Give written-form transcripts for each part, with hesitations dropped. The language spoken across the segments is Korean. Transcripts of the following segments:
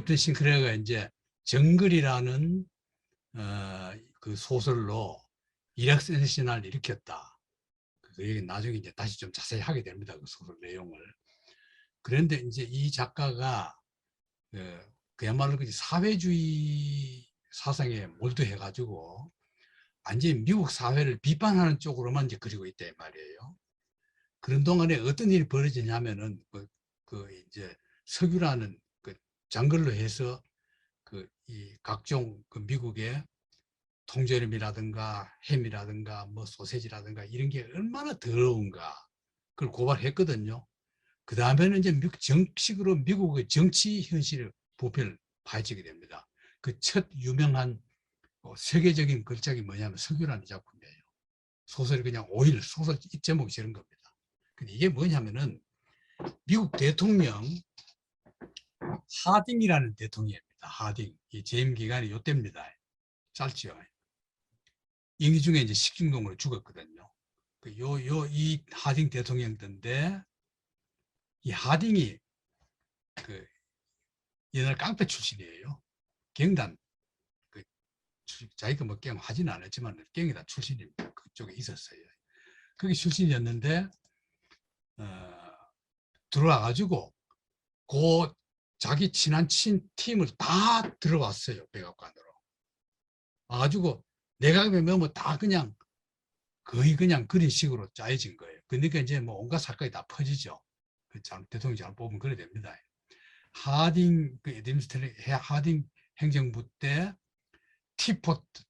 업튼 싱클레어가 이제 정글이라는 그 소설로 이락 센세이션을 일으켰다. 그 얘기 나중에 이제 다시 좀 자세히 하게 됩니다. 그 소설 내용을. 그런데 이제 이 작가가 그야말로 사회주의 사상에 몰두해가지고 완전히 미국 사회를 비판하는 쪽으로만 이제 그리고 있다 말이에요. 그런 동안에 어떤 일이 벌어지냐면은 이제 석유라는 그 장글로 해서 이 각종 그 미국의 통조림이라든가 햄이라든가 뭐 소세지라든가 이런 게 얼마나 더러운가 그걸 고발했거든요. 그 다음에는 이제 정식으로 미국의 정치 현실의 부패를 파헤치게 됩니다. 그 첫 유명한 세계적인 걸작이 뭐냐면 석유라는 작품이에요. 소설이 그냥 오일 소설 제목이 저런 겁니다. 근데 이게 뭐냐면은 미국 대통령 하딩이라는 대통령입니다. 하딩. 이 재임 기간이 요때입니다. 짧지요. 임기 중에 이제 식중독으로 죽었거든요. 이 하딩 대통령인데 이 하딩이 그 옛날 깡패 출신이에요. 경단 그 자기가 뭐 게임 하지는 않았지만 경이다 출신입니다. 그쪽에 있었어요. 그게 출신이었는데 들어와가지고 그 자기 친한 팀을 다 들어왔어요. 백악관으로. 와가지고 내각에 넣으면 다 그냥 거의 그냥 그런 식으로 짜여진 거예요. 그러니까 이제 뭐 온갖 사건이 다 퍼지죠. 대통령이 잘 뽑으면 그래 됩니다. 하딩, 하딩 행정부 때 티포트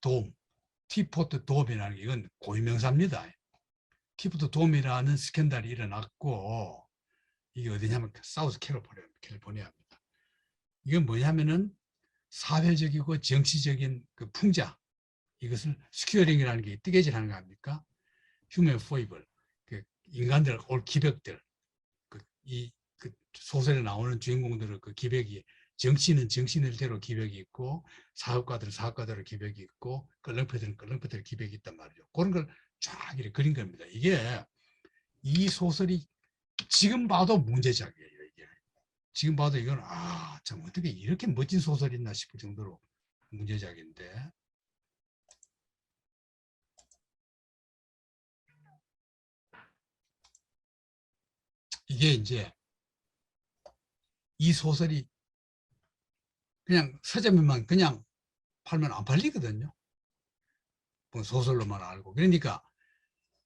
돔이라는 게 이건 고유명사입니다. 티포트 돔이라는 스캔들이 일어났고 이게 어디냐면 사우스 캘리포니아입니다. 이건 뭐냐면은 사회적이고 정치적인 그 풍자 이것을 스큐어링이라는 게 뜨개질하는 거 아닙니까? 휴먼 포이블 그 인간들 올 기백들 그 소설에 나오는 주인공들의 그 기백이 정치는 정치인들대로 기백이 있고 사업가들은 사업가대로 기백이 있고 껄렁패들은 껄렁패대로 기백이 있단 말이죠. 그런 걸 쫙 이렇게 그린 겁니다. 이게 이 소설이 지금 봐도 문제작이에요. 이게 지금 봐도 이건 참 어떻게 이렇게 멋진 소설이 있나 싶을 정도로 문제작인데 이게 이제 이 소설이 그냥 서점에만 그냥 팔면 안 팔리거든요. 소설로만 알고. 그러니까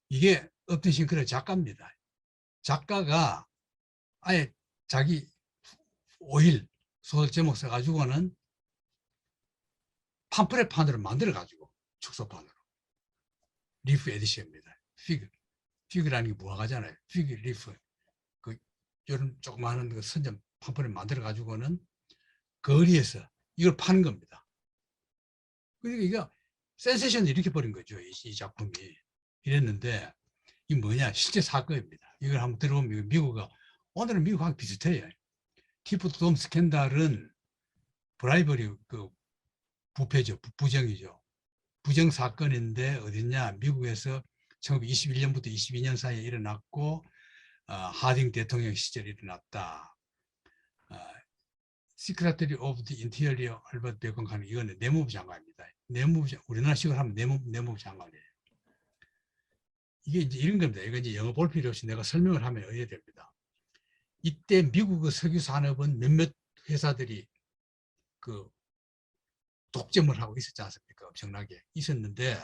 이게 업튼 싱클레어 작가입니다. 작가가 아예 자기 오일 소설 제목 써가지고는 팜프렛판으로 만들어가지고 축소판으로 리프 에디션입니다. 피그라는 게 무화과잖아요. 피그 리프 그 이런 조그마한 그 선점 팜프렛 만들어가지고는 거리에서 이걸 파는 겁니다. 그러니까 이거 센세이션을 일으켜버린 거죠. 이 작품이. 이랬는데 이 뭐냐 실제 사건입니다. 이걸 한번 들어보면 미국은 오늘은 미국하고 비슷해요. 티포트 돔 스캔들은 브라이버리 그 부패죠. 부정이죠. 부정 사건인데 어딨냐 미국에서 1921년부터 22년 사이에 일어났고 하딩 대통령 시절에 일어났다. 시크레터리 오브 디 인테리어 알버트 베컨 이거는 내무부 장관입니다. 우리나라식으로 하면 내무부 장관이에요. 이게 이제 이런 겁니다. 이거 이제 영어 볼 필요 없이 내가 설명을 하면 이해됩니다. 이때 미국의 석유 산업은 몇몇 회사들이 그 독점을 하고 있었지 않습니까? 엄청나게 있었는데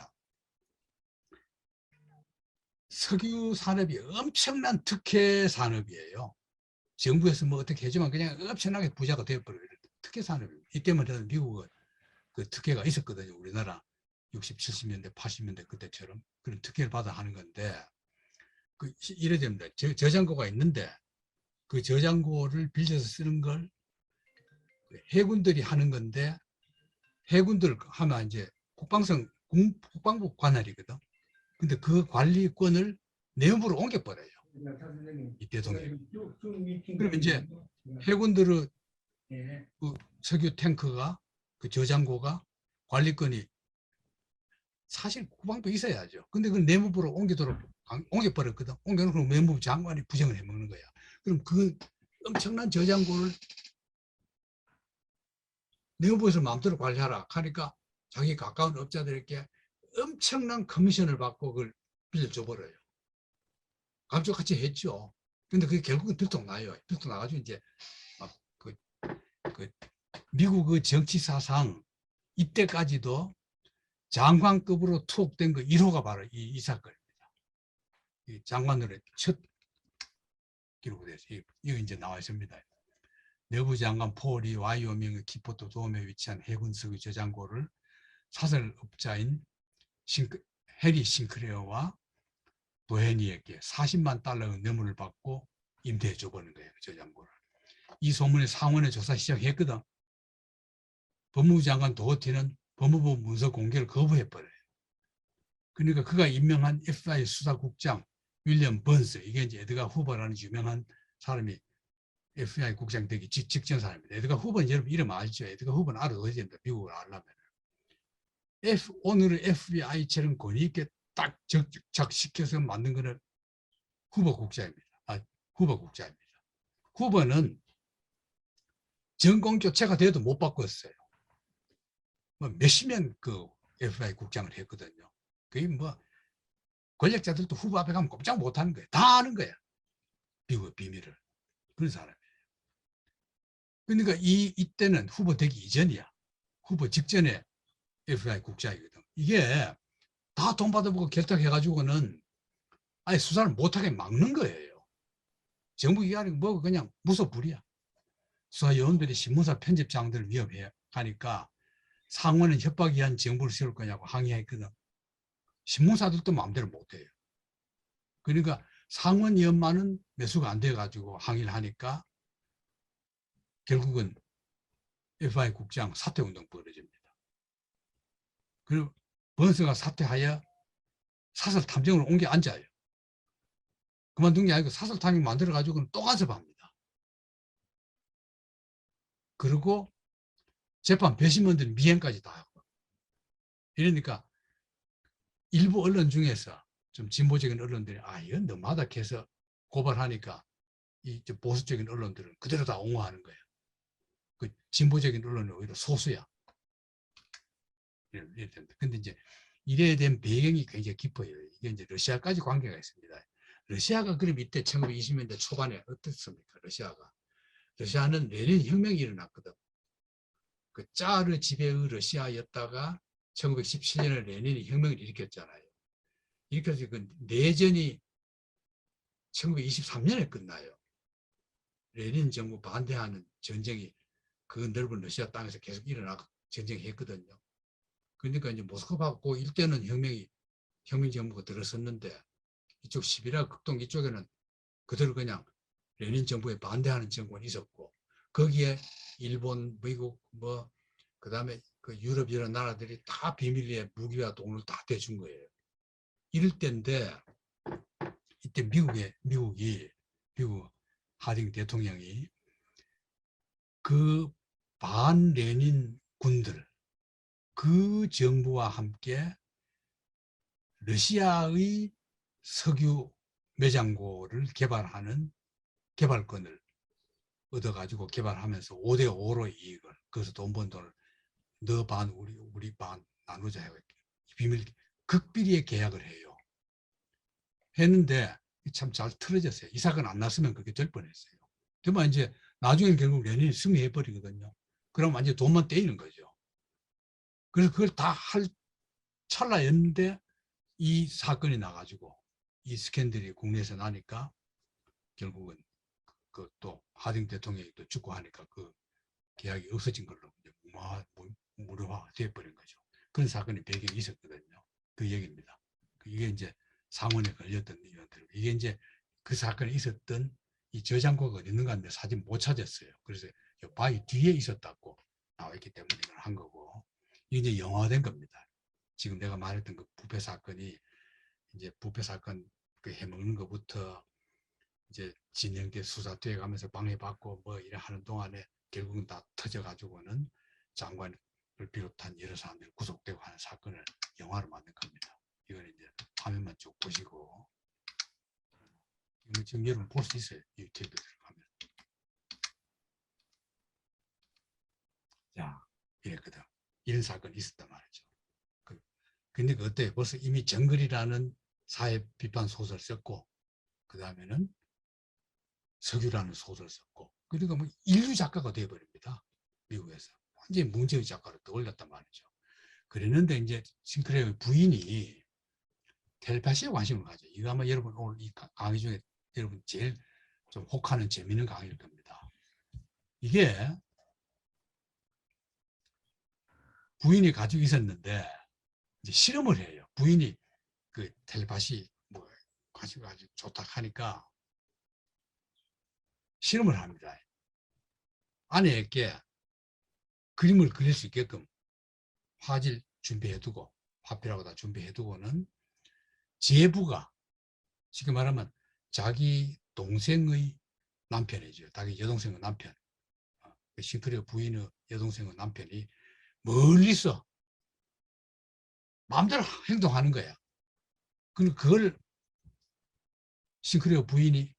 석유 산업이 엄청난 특혜 산업이에요. 정부에서 뭐 어떻게 해주면 그냥 엄청나게 부자가 되어버려요. 특혜 산업입니다. 이때만 미국은 그 특혜가 있었거든요. 우리나라 60, 70년대, 80년대 그때처럼 그런 특혜를 받아 하는 건데 이래 됩니다. 저장고가 있는데 그 저장고를 빌려서 쓰는 걸 해군들이 하는 건데 해군들 하면 이제 국방부 관할이거든. 근데 그 관리권을 내부로 옮겨버려요. 이 대통령이. 그러면 이제 해군들의 그 석유 탱크가 그 저장고가 관리권이 사실 국방부에 있어야죠. 근데 그 내무부로 옮겨버렸거든. 옮겨놓고 내무부 장관이 부정을 해먹는 거야. 그럼 그 엄청난 저장고를 내부에서 마음대로 관리하라 하니까 자기 가까운 업자들에게 엄청난 커미션을 받고 그걸 빌려줘 버려요. 감쪽같이 했죠. 근데 그게 결국은 들통나요. 들통나가지고 이제 막 그 미국 그 정치 사상 이때까지도 장관급으로 투옥된 거 1호가 바로 이 사건입니다. 이 장관으로 첫 기록됐어요. 이거 이제 나와 있습니다. 내부장관 폴이 와이오밍의 키포트 도움에 위치한 해군 석유 저장고를 사설업자인 해리 싱크레어와 도헤니에게 40만 달러의 뇌물을 받고 임대해 줘버린 거예요. 저장고를. 이 소문에 상원에 조사 시작했거든. 법무부 장관 도어티는 법무부 문서 공개를 거부해버려요. 그러니까 그가 임명한 FBI 수사국장 윌리엄 번스, 이게 이제 에드가 후보라는 유명한 사람이 FBI 국장 되기 직전 사람입니다. 에드가 후보는 여러분 이름 알죠? 에드가 후보는 알아둬야 된다. 미국을 알려면. 오늘의 FBI처럼 권위 있게 딱 적시켜서 만든 거는 후보 국장입니다. 후보 국장입니다. 후보는 전공 교체가 돼도 못 바꿨어요. 뭐 몇십 년 그 FBI 국장을 했거든요. 그게 뭐 권력자들도 후보 앞에 가면 꼼짝 못 하는 거예요. 다 아는 거야. 미국의 비밀을. 그런 사람이에요. 그러니까 이때는 후보 되기 이전이야. 후보 직전에 FBI 국장이거든. 이게 다 돈 받아보고 결탁해가지고는 아예 수사를 못하게 막는 거예요. 정부 기관이 뭐 그냥 무소불위야. 수사요원들이 신문사 편집장들을 위협해 하니까 상원은 협박이한 정부를 세울 거냐고 항의했거든. 신문사들도 마음대로 못해요. 그러니까 상원위원만은 매수가 안 돼가지고 항의를 하니까 결국은 FBI 국장 사퇴운동 벌어집니다. 그리고 번스가 사퇴하여 사설 탐정을 옮겨 앉아요. 그만둔 게 아니고 사설 탐정 만들어가지고는 또 간섭합니다. 그리고 재판 배심원들 미행까지 다 하고. 이러니까 일부 언론 중에서 좀 진보적인 언론들이 이건 너무하다 해서 고발하니까 이 보수적인 언론들은 그대로 다 옹호하는 거예요. 그 진보적인 언론은 오히려 소수야. 근데 이제 이래야 된 배경이 굉장히 깊어요. 이게 이제 러시아까지 관계가 있습니다. 러시아가 그럼 이때 1920년대 초반에 어떻습니까? 러시아는 레닌 혁명이 일어났거든. 그 짜르 지배의 러시아였다가 1917년에 레닌이 혁명을 일으켰잖아요. 일으켜서 그 내전이 1923년에 끝나요. 레닌 정부 반대하는 전쟁이 그 넓은 러시아 땅에서 계속 일어나고 전쟁했거든요. 그러니까 이제 모스크바하고 일대는 혁명 정부가 들어섰는데 이쪽 시비라 극동 이쪽에는 그대로 그냥 레닌 정부에 반대하는 정권이 있었고 거기에 일본, 미국 뭐 그다음에 그 유럽 여러 나라들이 다 비밀리에 무기와 돈을 다 대준 거예요. 이럴 때인데 이때 미국 하딩 대통령이 그 반레닌 군들 그 정부와 함께 러시아의 석유 매장고를 개발하는 개발권을 얻어가지고 개발하면서 5대5로 이익을, 그래서 돈 번 돈을 너 반, 우리 반 나누자 해요. 비밀, 극비리의 계약을 해요. 했는데 참 잘 틀어졌어요. 이 사건 안 났으면 그게 될 뻔했어요. 그러면 이제 나중에 결국 레닌이 승리해버리거든요. 그럼 완전 돈만 떼이는 거죠. 그래서 그걸 다 할 찰나였는데 이 사건이 나가지고 이 스캔들이 국내에서 나니까 결국은 그 또 하딩 대통령이 또 죽고 하니까 그 계약이 없어진 걸로 무료화 되어버린 거죠. 그런 사건이 배경이 있었거든요. 그 얘기입니다. 이게 이제 상원에 걸렸던 의원들. 이게 이제 그 사건이 있었던 이 저장고가 어디 있는가 하는데 사진 못 찾았어요. 그래서 바위 뒤에 있었다고 나와 있기 때문에 이걸 한 거고. 이게 이제 영화화된 겁니다. 지금 내가 말했던 그 부패 사건이 이제 부패 사건 그 해먹는 것부터 이제 진행돼 수사돼 가면서 방해받고 뭐 이래 하는 동안에 결국은 다 터져가지고는 장관을 비롯한 여러 사람들이 구속되고 하는 사건을 영화로 만든 겁니다. 이건 이제 화면만 쭉 보시고 이거 지금 여러분 볼 수 있어요. 유튜브에 들어가면. 자, 이랬거든. 이런 사건이 있었단 말이죠. 근데 그때 벌써 이미 정글이라는 사회 비판 소설 썼고, 그 다음에는 석유라는 소설 썼고, 그러니까 뭐 인류 작가가 되어버립니다. 미국에서. 완전히 문제의 작가로 떠올렸단 말이죠. 그랬는데 이제 싱클레어의 부인이 텔레파시에 관심을 가져. 이거 아마 여러분 오늘 이 강의 중에 여러분 제일 좀 혹하는 재미있는 강의일 겁니다. 이게 부인이 가지고 있었는데 이제 실험을 해요. 부인이 그 텔레파시 뭐 가지고 아주 좋다 하니까 실험을 합니다. 아내에게 그림을 그릴 수 있게끔 화질 준비해두고 화필하고 다 준비해두고는 제부가 쉽게 말하면 자기 동생의 남편이죠. 자기 여동생의 남편. 싱크레어 부인의 여동생의 남편이 멀리서 마음대로 행동하는 거야. 그걸 싱크레어 부인이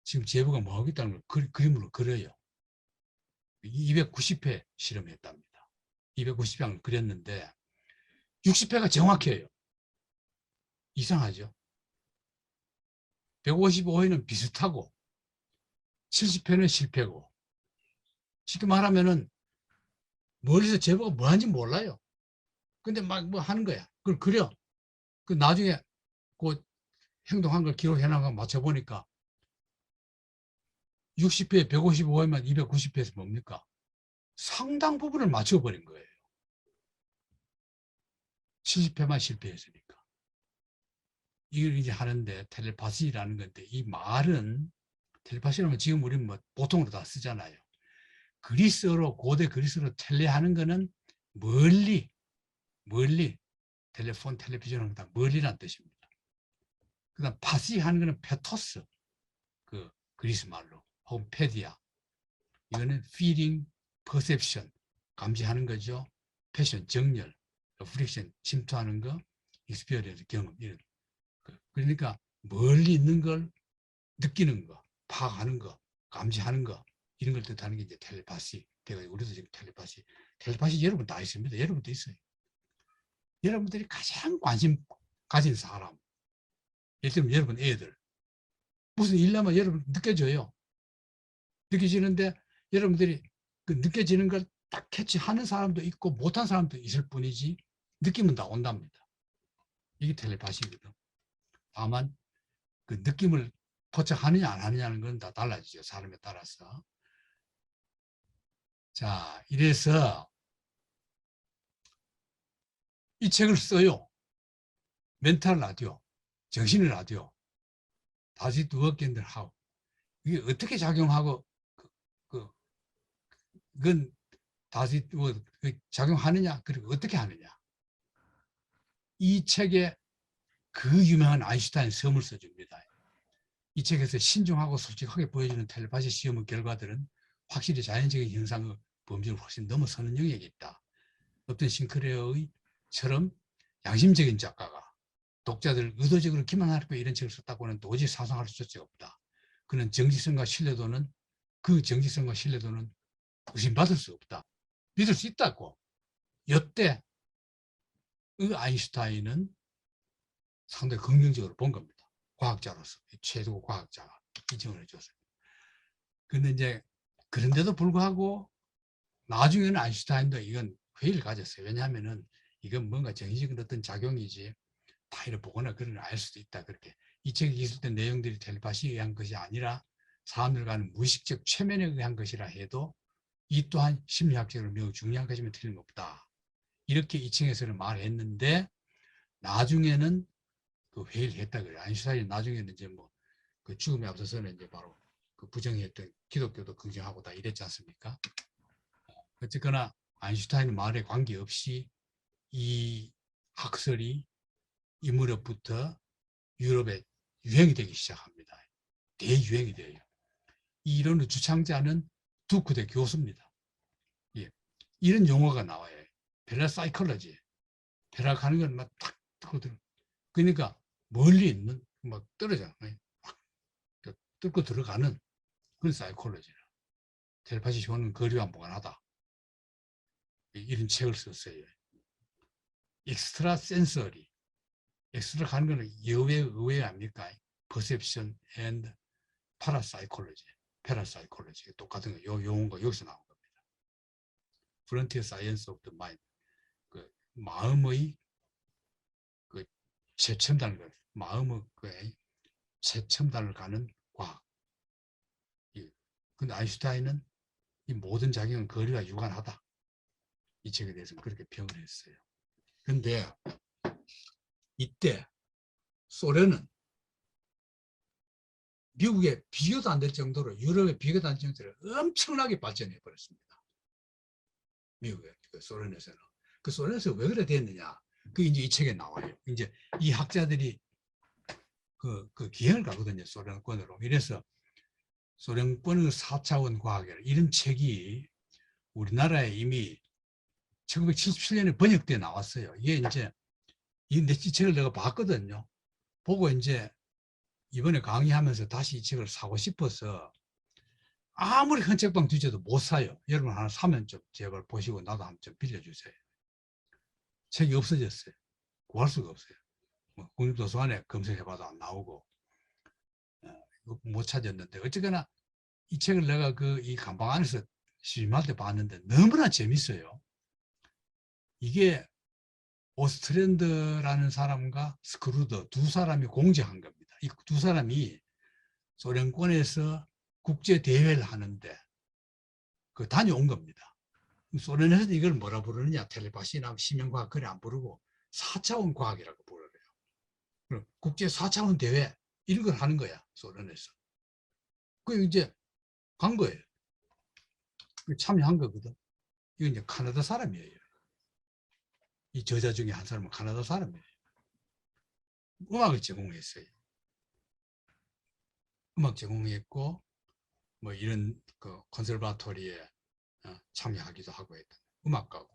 지금 제부가 뭐 하겠다는 걸 그림으로 그려요. 290회 실험했답니다. 290회를 그렸는데 60회가 정확해요. 이상하죠. 155회는 비슷하고 70회는 실패고, 쉽게 말하면은 멀리서 제보가 뭐 하는지 몰라요. 근데 막 뭐 하는 거야. 그걸 그려. 그 나중에 그 행동한 걸 기록해나가 맞춰보니까 60회, 155회만 290회에서 뭡니까? 상당 부분을 맞춰버린 거예요. 70회만 실패했으니까. 이걸 이제 하는데 텔레파시라는 건데, 이 말은 텔레파시라면 지금 우리는 뭐 보통으로 다 쓰잖아요. 그리스어로, 고대 그리스어로 텔레하는 거는 멀리 텔레폰, 텔레비전은 다 멀리란 뜻입니다. 그 다음 파시 하는 거는 페토스, 그 그리스 말로, 혹은 페디아. 이거는 feeling, perception, 감지하는 거죠. 패션, 정열, reflection, 침투하는 거, experience, 경험, 이런. 그러니까 멀리 있는 걸 느끼는 거, 파악하는 거, 감지하는 거, 이런 걸 뜻하는 게 이제 텔레파시. 우리도 지금 텔레파시 여러분 다 있습니다. 여러분도 있어요. 여러분들이 가장 관심 가진 사람, 예를 들면 여러분 애들, 무슨 일 나면 여러분 느껴져요. 느껴지는데 여러분들이 그 느껴지는 걸 딱 캐치하는 사람도 있고 못한 사람도 있을 뿐이지 느낌은 다 온답니다. 이게 텔레파시거든. 다만 그 느낌을 포착하느냐 안 하느냐는 건 다 달라지죠. 사람에 따라서. 자, 이래서 이 책을 써요. 멘탈 라디오, 정신의 라디오, 다시 두어견들 하고, 이게 어떻게 작용하고 그 그건 다시 뭐 작용하느냐, 그리고 어떻게 하느냐. 이 책에 그 유명한 아인슈타인 섬을 써줍니다. 이 책에서 신중하고 솔직하게 보여주는 텔레파시 시험의 결과들은 확실히 자연적인 현상의 범주를 훨씬 넘어서는 영역이 있다. 어떤 싱크레어의처럼 양심적인 작가가 독자들을 의도적으로 기만하고 이런 책을 썼다고는 도저히 상상할 수 없다. 그는 정직성과 신뢰도는 의심받을 수 없다. 믿을 수 있다고. 여태 아인슈타인은 상당히 긍정적으로 본 겁니다. 과학자로서 최고 과학자가 인정을 해줬어요. 근데 이제 그런데도 불구하고 나중에는 아인슈타인도 이건 회의를 가졌어요. 왜냐하면은 이건 뭔가 정신적인 어떤 작용이지 타이를 보거나 그런 걸 알 수도 있다. 그렇게 이 책에 있었던 내용들이 텔레파시에 의한 것이 아니라 사람들 간의 무의식적 최면에 의한 것이라 해도 이 또한 심리학적으로 매우 중요한 것이면 틀림없다. 이렇게 이 책에서는 말했는데 나중에는 그 회의를 했다 그래요. 아인슈타인이 나중에는 이제 뭐 그 죽음에 앞서서는 이제 바로 그 부정했던 기독교도 긍정하고 다 이랬지 않습니까? 어쨌거나 아인슈타인 말에 관계없이 이 학설이 이 무렵부터 유럽에 유행이 되기 시작합니다. 대유행이 돼요. 이 이론의 주창자는 두크대 교수입니다. 예. 이런 용어가 나와요. 페라사이콜로지. 페락하는 건 막 탁 뚫고 그러니까 멀리 있는 막 떨어져 막 뚫고 들어가는 그런 사이콜로지라. 텔레파시 효는 거리와 무관하다. 이런 책을 썼어요. 엑스트라 센서리. 엑스트라 하는 거는 의외 아닙니까? 퍼셉션 앤드 파라사이콜로지. 패라사이콜로지. 똑같은 거, 요 용어가 여기서 나온 겁니다. 프론티어 사이언스 오브 더 마인드. 그 마음의 그 최첨단을, 마음의 그 최첨단을 가는 과학. 근데 아인슈타인은 이 모든 작용은 거리와 유관하다. 이 책에 대해서는 그렇게 평을 했어요. 근데 이때 소련은 미국에 비교도 안 될 정도로, 유럽에 비교도 안 될 정도로 엄청나게 발전해 버렸습니다. 미국에, 그 소련에서는. 그 소련에서 왜 그래 됐느냐? 그 이제 이 책에 나와요. 이제 이 학자들이 그 기행을 가거든요. 소련권으로. 이래서 소련권의 4차원 과학이라 이런 책이 우리나라에 이미 1977년에 번역돼 나왔어요. 이게 이제 이 책을 내가 봤거든요. 보고 이제 이번에 강의하면서 다시 이 책을 사고 싶어서 아무리 큰 책방 뒤져도 못 사요. 여러분 하나 사면 좀 제발 보시고 나도 한번 좀 빌려주세요. 책이 없어졌어요. 구할 수가 없어요. 뭐 국립도서관에 검색해봐도 안 나오고 못 찾았는데 어쨌거나 이 책을 내가 이 감방 안에서 심할 때 봤는데 너무나 재밌어요. 이게 오스트랜드라는 사람과 스크루더 두 사람이 공제한 겁니다. 이 두 사람이 소련권에서 국제 대회를 하는데 다녀온 겁니다. 소련에서도 이걸 뭐라 부르느냐, 텔레파시나 심연과학 그래 안 부르고 4차원 과학이라고 부르래요. 국제 4차원 대회 이런 걸 하는 거야, 소련에서. 그 이제 간 거예요. 참여한 거거든. 이건 이제 카나다 사람이에요. 이 저자 중에 한 사람은 카나다 사람이에요. 음악을 제공했어요. 음악 제공했고, 뭐 이런 컨설바토리에 참여하기도 하고 했던 음악가고.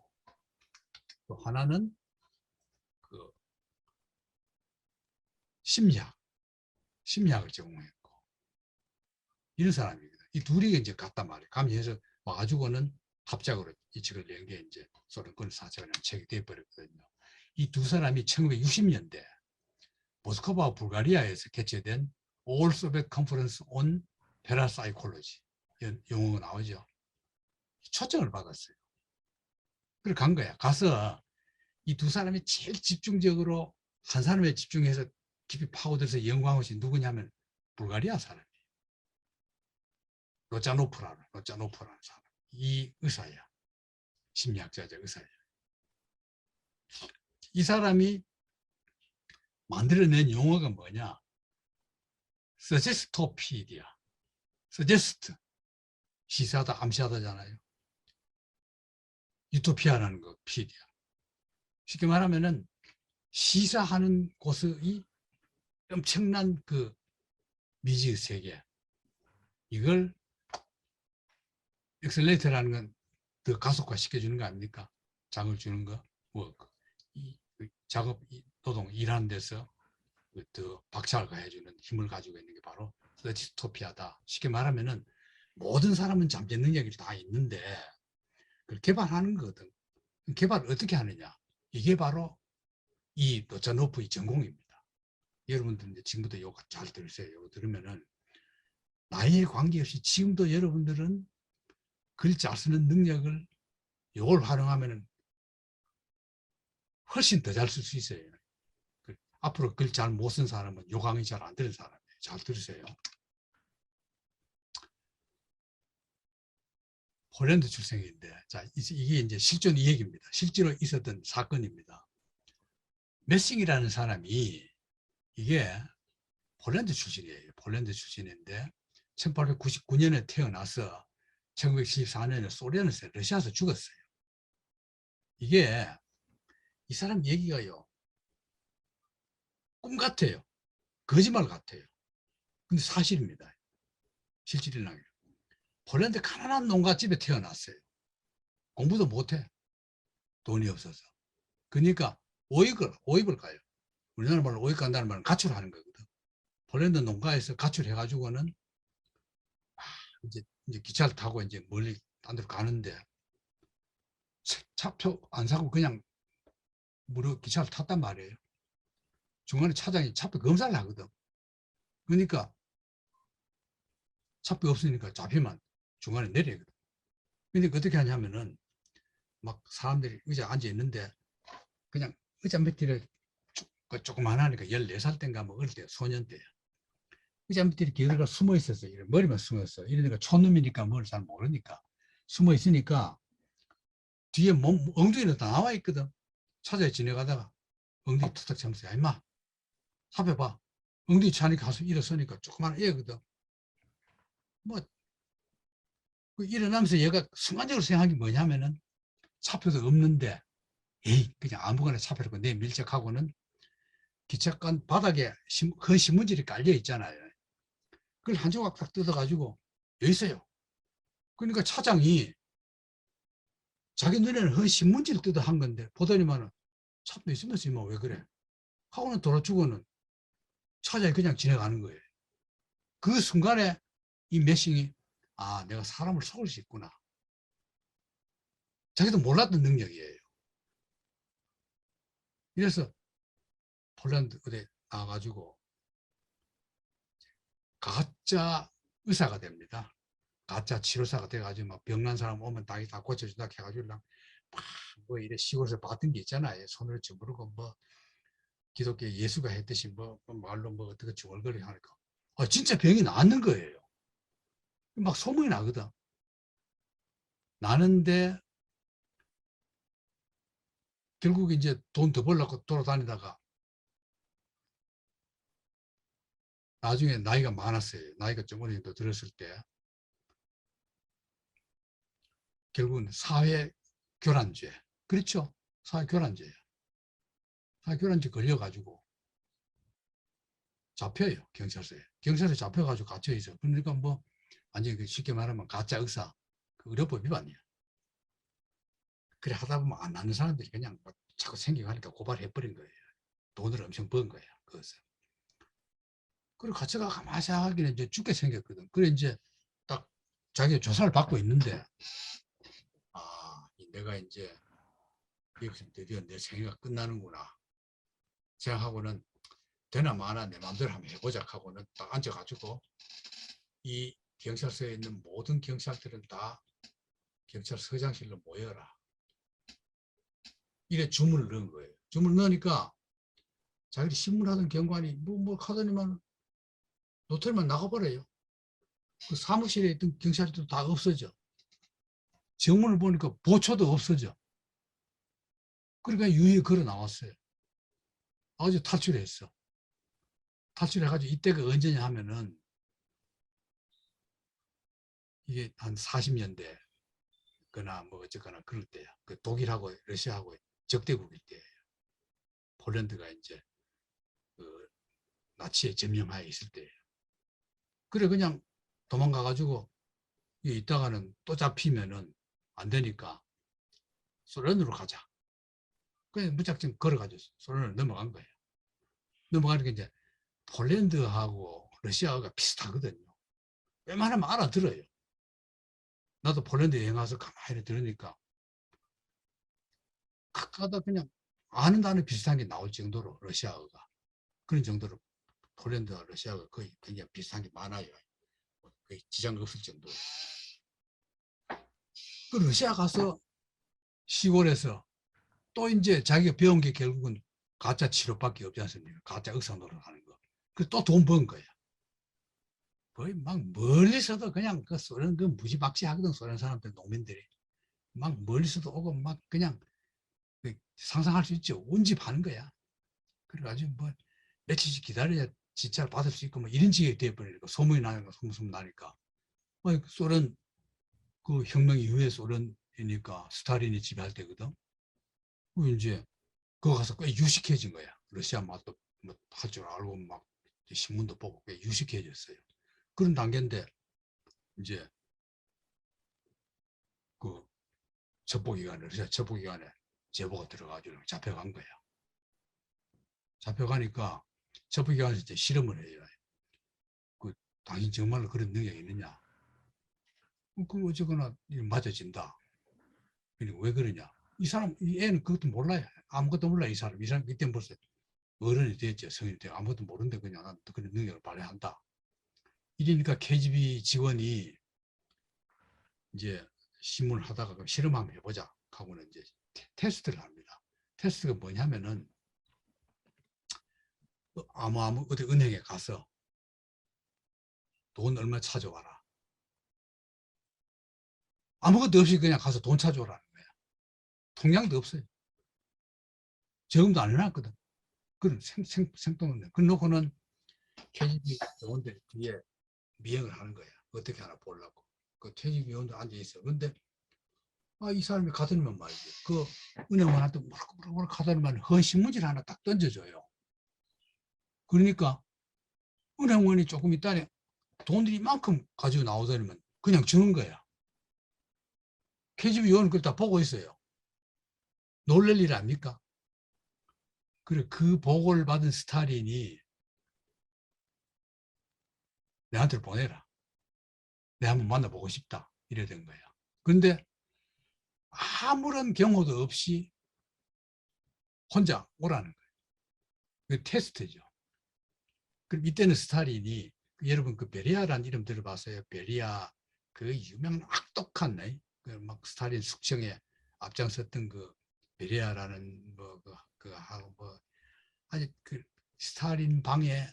또 하나는 심리학을 제공했고, 이런 사람이거든. 이 둘이 이제 갔단 말이에요. 감리해서 와가지고는 합작으로 이 책을 낸 게 이제 소련권 사책이라는 책이 되어버렸거든요. 이 두 사람이 1960년대 모스크바 불가리아에서 개최된 All Soviet Conference on Parapsychology 용어가 나오죠. 초청을 받았어요. 그래 간 거야. 가서 이 두 사람이 제일 집중적으로 한 사람에 집중해서 깊이 파고들어서 연구한 것이 누구냐면 불가리아 사람이에요. 로자노프라는 사람. 이 의사야. 심리학자자 의사야. 이 사람이 만들어낸 용어가 뭐냐? 서제스토피디아. 서제스트. 시사하다, 암시하다잖아요. 유토피아라는 거, 피디아. 쉽게 말하면은 시사하는 곳의 엄청난 미지의 세계. 이걸 엑셀레이터라는 건 더 가속화 시켜주는 거 아닙니까? 작을 주는 거. 뭐, 작업, 노동, 일하는 데서 더 박차를 가해주는 힘을 가지고 있는 게 바로 서지토피아다. 쉽게 말하면은 모든 사람은 잠재 능력이 다 있는데 그걸 개발하는 거거든. 개발을 어떻게 하느냐? 이게 바로 이 노자노프의 전공입니다. 여러분들 이제 지금부터 이거 잘 들으세요. 이거 들으면은 나이에 관계없이 지금도 여러분들은 글 잘 쓰는 능력을 이걸 활용하면은 훨씬 더 잘 쓸 수 있어요. 앞으로 글 잘 못 쓴 사람은 요 강의 잘 안 들은 사람이에요. 잘 들으세요. 폴란드 출생인데, 자, 이게 이제 실존 이 얘기입니다. 실제로 있었던 사건입니다. 메싱이라는 사람이 이게 폴란드 출신이에요. 폴란드 출신인데 1899년에 태어나서 1914년에 소련에서 러시아에서 죽었어요. 이게 이 사람 얘기가요. 꿈 같아요. 거짓말 같아요. 근데 사실입니다. 실질 일어나요. 폴란드 가난한 농가집에 태어났어요. 공부도 못해. 돈이 없어서. 그러니까 오입을 가요. 우리나라 말로 오입 간다는 말은 가출하는 거거든. 폴란드 농가에서 가출해가지고는 이제 기차를 타고 이제 멀리 딴 데로 가는데 차표 안 사고 그냥 무료 기차를 탔단 말이에요. 중간에 차장이 차표 검사를 하거든. 그러니까 차표 없으니까 잡히면 중간에 내려거든. 근데 어떻게 하냐면은 막 사람들이 의자에 앉아 있는데 그냥 의자 밑에를 조그만하니까 14살 땐가 뭐 어릴 때 소년 때야. 의자 밑에 이렇게 여기가 숨어 있었어. 머리만 숨었어. 이러니까 촌놈이니까 뭘 잘 모르니까 숨어 있으니까 뒤에 엉덩이는 다 나와 있거든. 차자에 지나가다가 엉덩이 툭탁 차면서 야 임마 잡혀봐. 엉덩이 차니까 가서 일어서니까 조그만 애거든. 뭐 일어나면서 얘가 순간적으로 생각한 게 뭐냐면은 차표도 없는데 에이 그냥 아무거나 차표라고 내 밀착하고는 기차관 바닥에 그 신문지를 깔려 있잖아요. 그걸 한 조각 딱 뜯어가지고 여기 있어요. 그러니까 차장이 자기 눈에는 그 신문지를 뜯어 한 건데 보더니만은 차표 있으면서 뭐 왜 그래? 하고는 돌아주고는 차장이 그냥 지나가는 거예요. 그 순간에 이 메싱이 아 내가 사람을 속을 수 있구나. 자기도 몰랐던 능력이에요. 그래서 폴란드 어디 나와가지고 가짜 의사가 됩니다. 가짜 치료사가 돼가지고 막 병난 사람 오면 다 고쳐준다 해가지고 막뭐 이래 시골에서 봤던 게 있잖아요. 손을 저무르고 뭐 기독교 예수가 했듯이 뭐 말로 뭐 어떻게 중얼거리 하니까 아 진짜 병이 낫는 거예요. 막 소문이 나거든. 나는데 결국 이제 돈 더 벌려고 돌아다니다가 나중에 나이가 많았어요. 나이가 좀 어느 정도 들었을 때 결국은 사회교란죄. 그렇죠. 사회교란죄예요. 사회교란죄 걸려가지고 잡혀요. 경찰서에. 경찰서에 잡혀가지고 갇혀있어. 그러니까 뭐 완전히 쉽게 말하면 가짜 의사 그 의료법 위반이야. 그래 하다 보면 안 나는 사람들이 그냥 자꾸 생겨가니까 고발해버린 거예요. 돈을 엄청 번 거예요. 그것을. 그리고 가짜가 가만히 생각하기는 이제 죽게 생겼거든. 그래 이제 딱 자기가 조사를 받고 있는데 아 내가 이제 여기서 드디어 내 생애가 끝나는구나 생각하고는 되나 마나 내 마음대로 한번 해보자 하고는 딱 앉아가지고 이 경찰서에 있는 모든 경찰들은 다 경찰서장실로 모여라. 이래 주문을 넣은 거예요. 주문을 넣으니까 자기들 신문하던 경관이 뭐 하더니만 노틀만 나가버려요. 그 사무실에 있던 경찰들도 다 없어져. 정문을 보니까 보초도 없어져. 그러니까 유유히 걸어 나왔어요. 아주 탈출했어. 탈출해가지고 이때가 언제냐 하면은 이게 한 40년대 거나 뭐 어쨌거나 그럴 때야. 그 독일하고 러시아하고 적대국일 때예요. 폴란드가 이제 그 나치의 점령하에 있을 때예요. 그래 그냥 도망가가지고 있다가는 또 잡히면은 안 되니까 소련으로 가자. 그냥 무작정 걸어가지고 소련으로 넘어간 거예요. 넘어가니까 이제 폴란드하고 러시아가 비슷하거든요. 웬만하면 알아들어요. 나도 폴란드 여행 가서 가만히 들으니까 가끔가다 그냥 아는 단어 비슷한 게 나올 정도로 러시아어가 그런 정도로 폴란드와 러시아가 거의 굉장히 비슷한 게 많아요. 거의 지장 없을 정도로. 그 러시아 가서 시골에서 또 이제 자기가 배운 게 결국은 가짜 치료밖에 없지 않습니까? 가짜 의사 노릇하는 거. 그 또 돈 번 거야. 거의 막 멀리서도 그냥 그 소련 그 무지막지하거든 소련 사람들 농민들이 막 멀리서도 오고 막 그냥 그 상상할 수 있죠. 온집 하는 거야. 그래가지고 뭐 며칠씩 기다려야 진짜를 받을 수 있고 뭐 이런 지경이 돼버리니까 소문이 나니까 소문 나니까 소련 그 혁명 이후에 소련이니까 스탈린이 지배할 때거든. 그 이제 그거 가서 꽤 유식해진 거야. 러시아 맛도 뭐할 줄 알고 막 신문도 보고 꽤 유식해졌어요. 그런 단계인데 이제 그 첩보기관에 러시아 첩보기관에 제보가 들어가지고 잡혀간 거야. 잡혀가니까 첩보기관에서 이제 실험을 해요. 그 당신 정말로 그런 능력이 있느냐? 그럼 어쨌거나 맞아진다. 왜 그러냐? 이 애는 그것도 몰라요. 아무것도 몰라, 이 사람. 이 사람 이때 벌써 어른이 됐죠. 성인이 되고 아무것도 모르는데 그냥 난 그런 능력을 발휘한다. 이러니까 KGB 직원이 이제 신문을 하다가 그럼 실험 한번 해보자 하고는 이제 테스트를 합니다. 테스트가 뭐냐면은 아무 어디 은행에 가서 돈 얼마 찾아와라. 아무것도 없이 그냥 가서 돈 찾아오라는 거야. 통장도 없어요. 저금도 안 해놨거든. 그런 생돈을. 그놓고는 KGB 요원들 뒤에 미행을 하는 거야. 어떻게 하나 보려고. 그 KGB 요원들 앉아있어. 근데 이 사람이 가더니만 말이지. 그 은행원한테 뭐라고 가더니만 헌신문지를 하나 딱 던져줘요. 그러니까 은행원이 조금 있다니 돈들이 이만큼 가지고 나오더니만 그냥 주는 거야. KGB 요원은 그걸 다 보고 있어요. 놀랄 일 아닙니까? 그래, 그 보고를 받은 스탈린이 내한테 보내라. 내가 한번 만나보고 싶다. 이래 된 거야. 그런데 아무런 경호도 없이 혼자 오라는 거예요. 그 테스트죠. 그럼 이때는 스탈린이 여러분 그 베리아라는 이름 들어봤어요? 베리아 그 유명한 악독한 막 스탈린 숙청에 앞장섰던 그 베리아라는 뭐 아직 그 스탈린 방에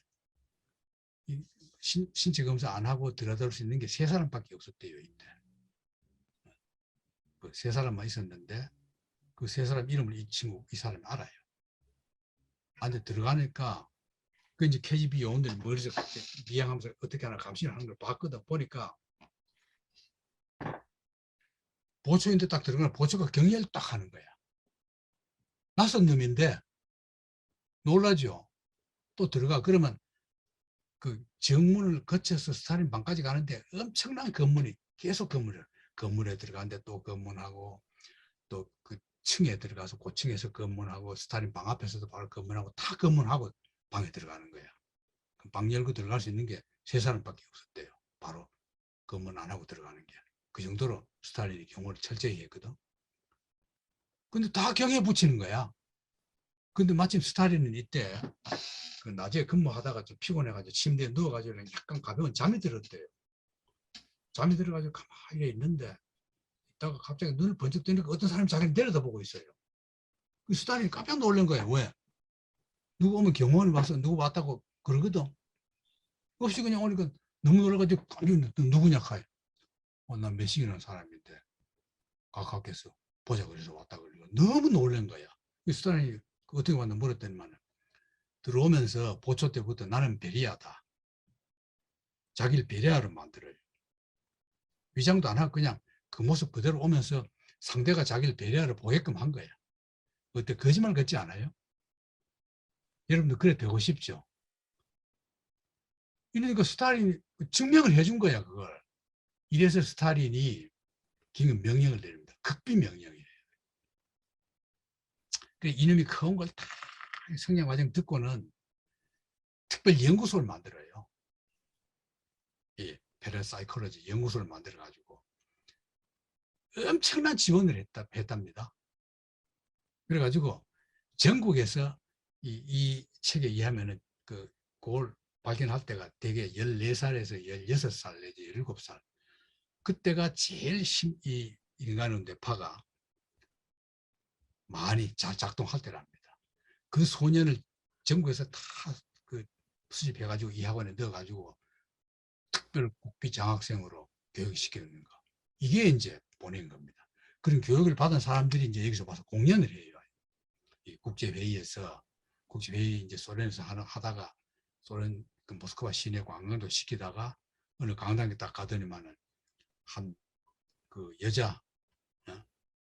신체 검사 안 하고 들어들 수 있는 게 세 사람밖에 없었대요 이때. 그 세 사람만 있었는데 그 세 사람 이름을 이 사람이 알아요. 안에 들어가니까 그 이제 KGB 요원들이 머리에서 미행하면서 어떻게 하나 감시를 하는 걸 봤거든. 보니까 보초인데 딱 들어가면 보초가 경계를 딱 하는 거야. 낯선 놈인데 놀라죠. 또 들어가. 그러면 그 정문을 거쳐서 스탈린 방까지 가는데 엄청난 건물이 계속 건물에 들어가는데 또 건문하고 또 그 층에 들어가서 고층에서 건문하고 스탈린 방 앞에서도 바로 건문하고 다 건문하고 방에 들어가는 거야. 방 열고 들어갈 수 있는 게 세 사람밖에 없었대요. 바로 건문 안 하고 들어가는 게. 그 정도로 스탈린이 경호를 철저히 했거든. 근데 다 경에 붙이는 거야. 근데 마침 스탈린은 이때 그 낮에 근무하다가 좀 피곤해가지고 침대에 누워가지고 약간 가벼운 잠이 들었대요. 잠이 들어가지고 가만히 있는데 있다가 갑자기 눈을 번쩍 뜨니까 어떤 사람이 자기를 내려다보고 있어요. 그 스탈린이 깜짝 놀란 거예요. 왜? 누구 오면 경호원을 와서 누구 왔다고 그러거든. 없이 그냥 오니까 너무 놀라가지고 누구냐 카이. 난 메시기라는 사람인데 가깝겠어. 보자 그래서 왔다 그러니까 너무 놀란 거야. 스탈린이 어떻게 왔나 물었더니만 들어오면서 보초 때부터 나는 베리아다. 자기를 베리아로 만들어요. 위장도 안 하고 그냥 그 모습 그대로 오면서 상대가 자기를 베리아로 보게끔 한 거야. 어때 거짓말 같지 않아요? 여러분들 그래 되고 싶죠? 이러니까 스탈린이 증명을 해준 거야 그걸. 이래서 스탈린이 기금 명령을 내립니다. 극비 명령이에요. 그래 이놈이 커온 걸 다 성장 과정 듣고는 특별 연구소를 만들어요. 이 패러사이콜로지 연구소를 만들어 가지고 엄청난 지원을 했답니다. 그래가지고 전국에서 이 책에 의하면은 그걸 발견할 때가 대개 14살에서 16살 내지 17살. 그때가 제일 이 인간의 뇌파가 많이 잘 작동할 때랍니다. 그 소년을 전국에서 다 그 수집해가지고 이 학원에 넣어가지고 특별 국비 장학생으로 교육시키는 거. 이게 이제 보낸 겁니다. 그런 교육을 받은 사람들이 이제 여기서 와서 공연을 해요. 이 국제회의에서 국제회의 이제 소련에서 하다가 소련 그 모스크바 시내 관광도 시키다가 어느 강당에 딱 가더니만은 한 그 여자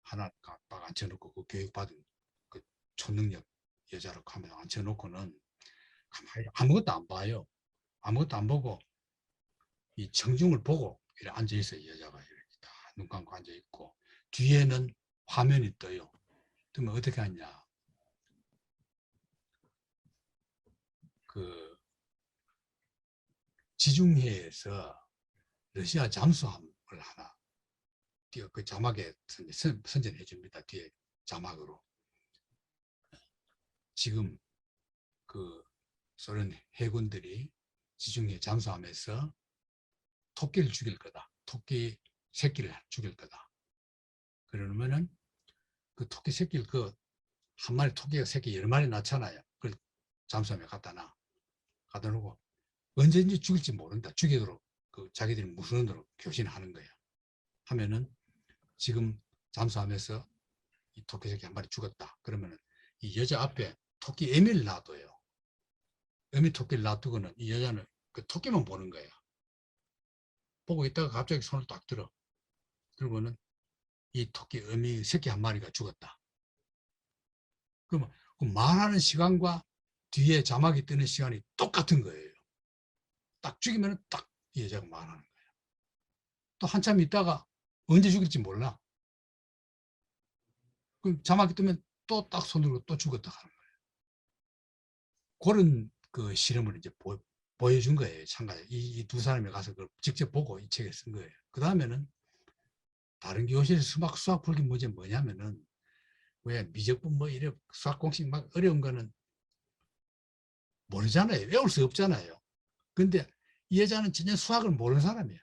하나 딱 앉혀놓고 그 교육받은 그 초능력 여자로 하면 앉혀놓고는 가만히 아무것도 안 봐요. 아무것도 안 보고 이 청중을 보고 이렇게 앉아있어요. 여자가 이렇게 다 눈 감고 앉아있고 뒤에는 화면이 떠요. 그러면 어떻게 하냐. 그 지중해에서 러시아 잠수함을 하나 그 자막에 선전해 줍니다. 뒤에 자막으로. 지금 그 소련 해군들이 지중해 잠수함에서 토끼를 죽일 거다. 토끼 새끼를 죽일 거다. 그러면은 그 토끼 새끼를 한 마리 토끼가 새끼 여러 마리 낳잖아요. 그걸 잠수함에 갖다 놓고 언제든지 죽일지 모른다. 죽이도록 자기들이 무선으로 교신하는 거예요. 하면은 지금 잠수함에서 이 토끼 새끼 한 마리 죽었다. 그러면은 이 여자 앞에 토끼 애미를 놔둬요. 애미 토끼를 놔두고는 이 여자는 그 토끼만 보는 거예요. 보고 있다가 갑자기 손을 딱 들어. 그러고는 이 토끼 애미 새끼 한 마리가 죽었다. 그러면 그 말하는 시간과 뒤에 자막이 뜨는 시간이 똑같은 거예요. 딱 죽이면 딱 이 여자가 말하는 거예요. 또 한참 있다가 언제 죽일지 몰라. 그럼 자막이 뜨면 또 딱 손으로 또 죽었다 하는 거예요. 그런 그 실험을 이제 보여준 거예요. 참가자. 이 두 사람이 가서 그걸 직접 보고 이 책에 쓴 거예요. 그 다음에는 다른 교실에서 수학 풀기 문제 뭐냐면은 왜 미적분 뭐 이래 수학 공식 막 어려운 거는 모르잖아요. 외울 수 없잖아요. 근데 이 여자는 전혀 수학을 모르는 사람이에요.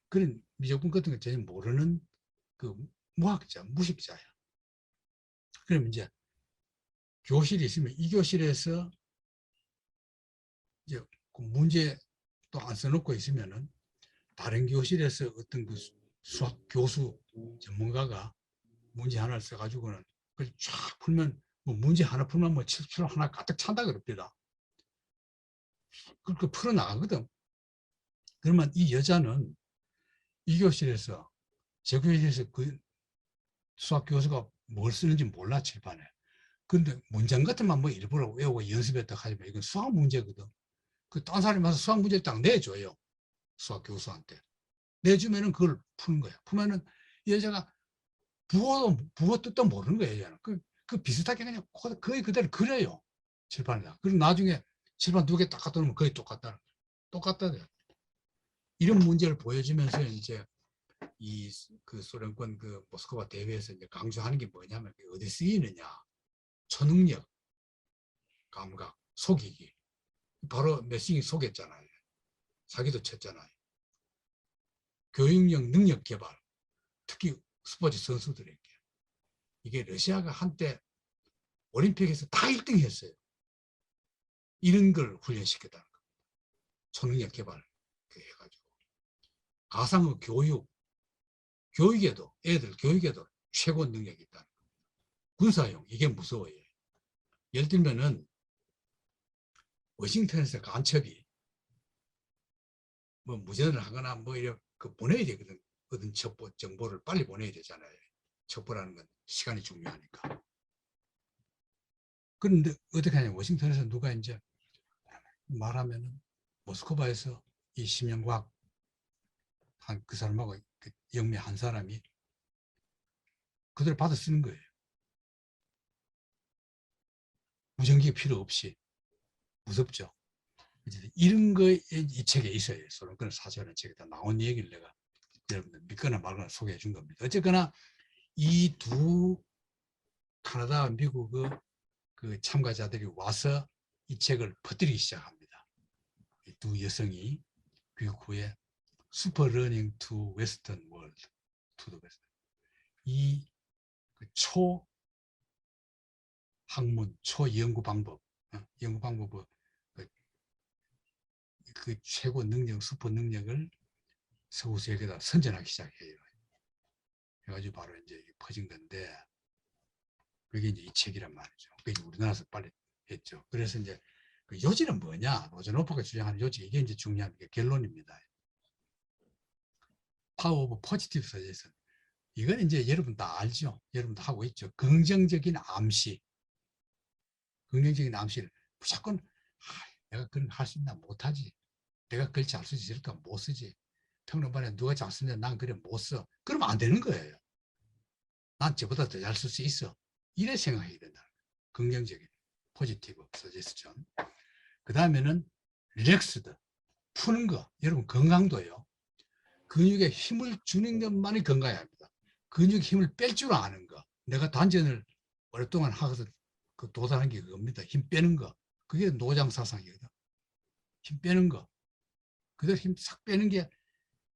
그런 미적분 같은 거 전혀 모르는 그 무학자, 무식자야. 그럼 이제 교실이 있으면 이 교실에서 이제 그 문제 또 안 써놓고 있으면은 다른 교실에서 어떤 그 수학 교수 전문가가 문제 하나를 써가지고는 그걸 쫙 풀면 뭐 문제 하나 풀면 뭐 칠칠 하나 가득 찬다 그럽니다. 그렇게 풀어나가거든. 그러면 이 여자는 이 교실에서 저 교실에서 그 수학 교수가 뭘 쓰는지 몰라 칠판에. 근데 문장 같은 만 뭐 일부러 외우고 연습했다 하지만 이건 수학 문제거든. 그 딴 사람이 와서 수학 문제를 딱 내줘요. 수학 교수한테. 내주면은 그걸 푸는 거야. 풀면은 이 여자가 부호 뜻도 모르는 거예요. 여자는. 그 비슷하게 그냥 거의 그대로 그려요. 칠판에다. 그리고 나중에 칠판 두 개 딱 갖다 놓으면 거의 똑같다. 똑같다. 이런 문제를 보여주면서 이제 이 그 소련권 그 모스크바 대회에서 이제 강조하는 게 뭐냐면 어디 쓰이느냐. 초능력, 감각, 속이기. 바로 메싱이 속였잖아요. 사기도 쳤잖아요. 교육력, 능력 개발. 특히 스포츠 선수들에게. 이게 러시아가 한때 올림픽에서 다 1등 했어요. 이런 걸 훈련시켰다는 겁니다. 초능력 개발 해가지고. 가상의 교육에도, 애들 교육에도 최고 능력이 있다는 겁니다. 군사용, 이게 무서워요. 예를 들면은, 워싱턴에서 간첩이 뭐 무전을 하거나 뭐 이렇게 보내야 되거든. 어떤 정보를 빨리 보내야 되잖아요. 첩보라는 건 시간이 중요하니까. 그런데 어떻게 하냐. 워싱턴에서 누가 이제 말하면은 모스크바에서 이 심영과학 그 사람하고 그 영미 한 사람이 그대로 받아 쓰는 거예요. 무전기 필요 없이. 무섭죠. 이런 거에 이 책에 있어요. 그런 사실은 책에 다 나온 얘기를 내가 여러분들 믿거나 말거나 소개해 준 겁니다. 어쨌거나 이 두 카나다와 미국 그 참가자들이 와서 이 책을 퍼뜨리기 시작합니다. 이 두 여성이 귀국 후에 슈퍼 러닝 투 웨스턴 월드 투 더 웨스턴 이 초학문, 초연구 방법, 연구 방법의 그 최고 능력, 슈퍼 능력을 서구 세계에다 선전하기 시작해요. 해가지고 바로 이제 퍼진 건데, 그게 이제 이 책이란 말이죠. 그게 우리나라에서 빨리 했죠. 그래서 이제 그 요지는 뭐냐? 로저노프가 주장하는 요지, 이게 이제 중요한 게 결론입니다. 파워 오브 포지티브 서제션. 이건 이제 여러분 다 알죠. 여러분 다 하고 있죠. 긍정적인 암시. 긍정적인 암시를 무조건 내가 그런 거 할 수 있나 못하지. 내가 그걸 잘 쓰지 저럴까 못 쓰지. 평론반에 누가 잘 쓰는데 난 그래 못 써. 그러면 안 되는 거예요. 난 저보다 더 잘 쓸 수 있어. 이래 생각해야 된다. 긍정적인 포지티브 서제스션. 그 다음에는 릴렉스드 푸는 거. 여러분 건강도요. 근육에 힘을 주는 것만이 건강해야 합니다. 근육 힘을 뺄 줄 아는 거. 내가 단전을 오랫동안 하고서 그 도달한 게 그겁니다. 힘 빼는 거. 그게 노장사상이거든. 힘 빼는 거. 그대로 힘 싹 빼는 게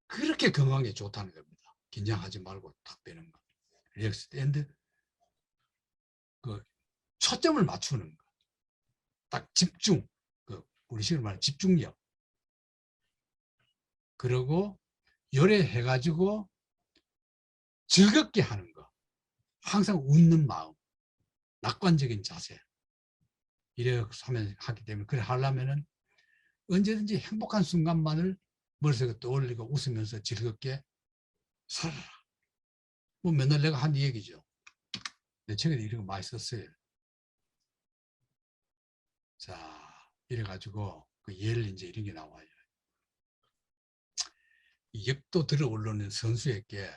그렇게 건강에 좋다는 겁니다. 긴장하지 말고 탁 빼는 거. 릴렉스 앤드 그 초점을 맞추는 거. 딱 집중. 그 우리식으로 말하는 집중력. 그리고 요래해가지고 즐겁게 하는 거. 항상 웃는 마음. 낙관적인 자세. 이렇게 하면 하기 때문에 그래 하려면은 언제든지 행복한 순간만을 머릿속에 떠올리고 웃으면서 즐겁게 살아라. 뭐 맨날 내가 한 얘기죠. 내 책에도 이런 거 많이 썼어요. 자, 이래가지고 그 예를 이제 이런 게 나와요. 역도 들어오르는 선수에게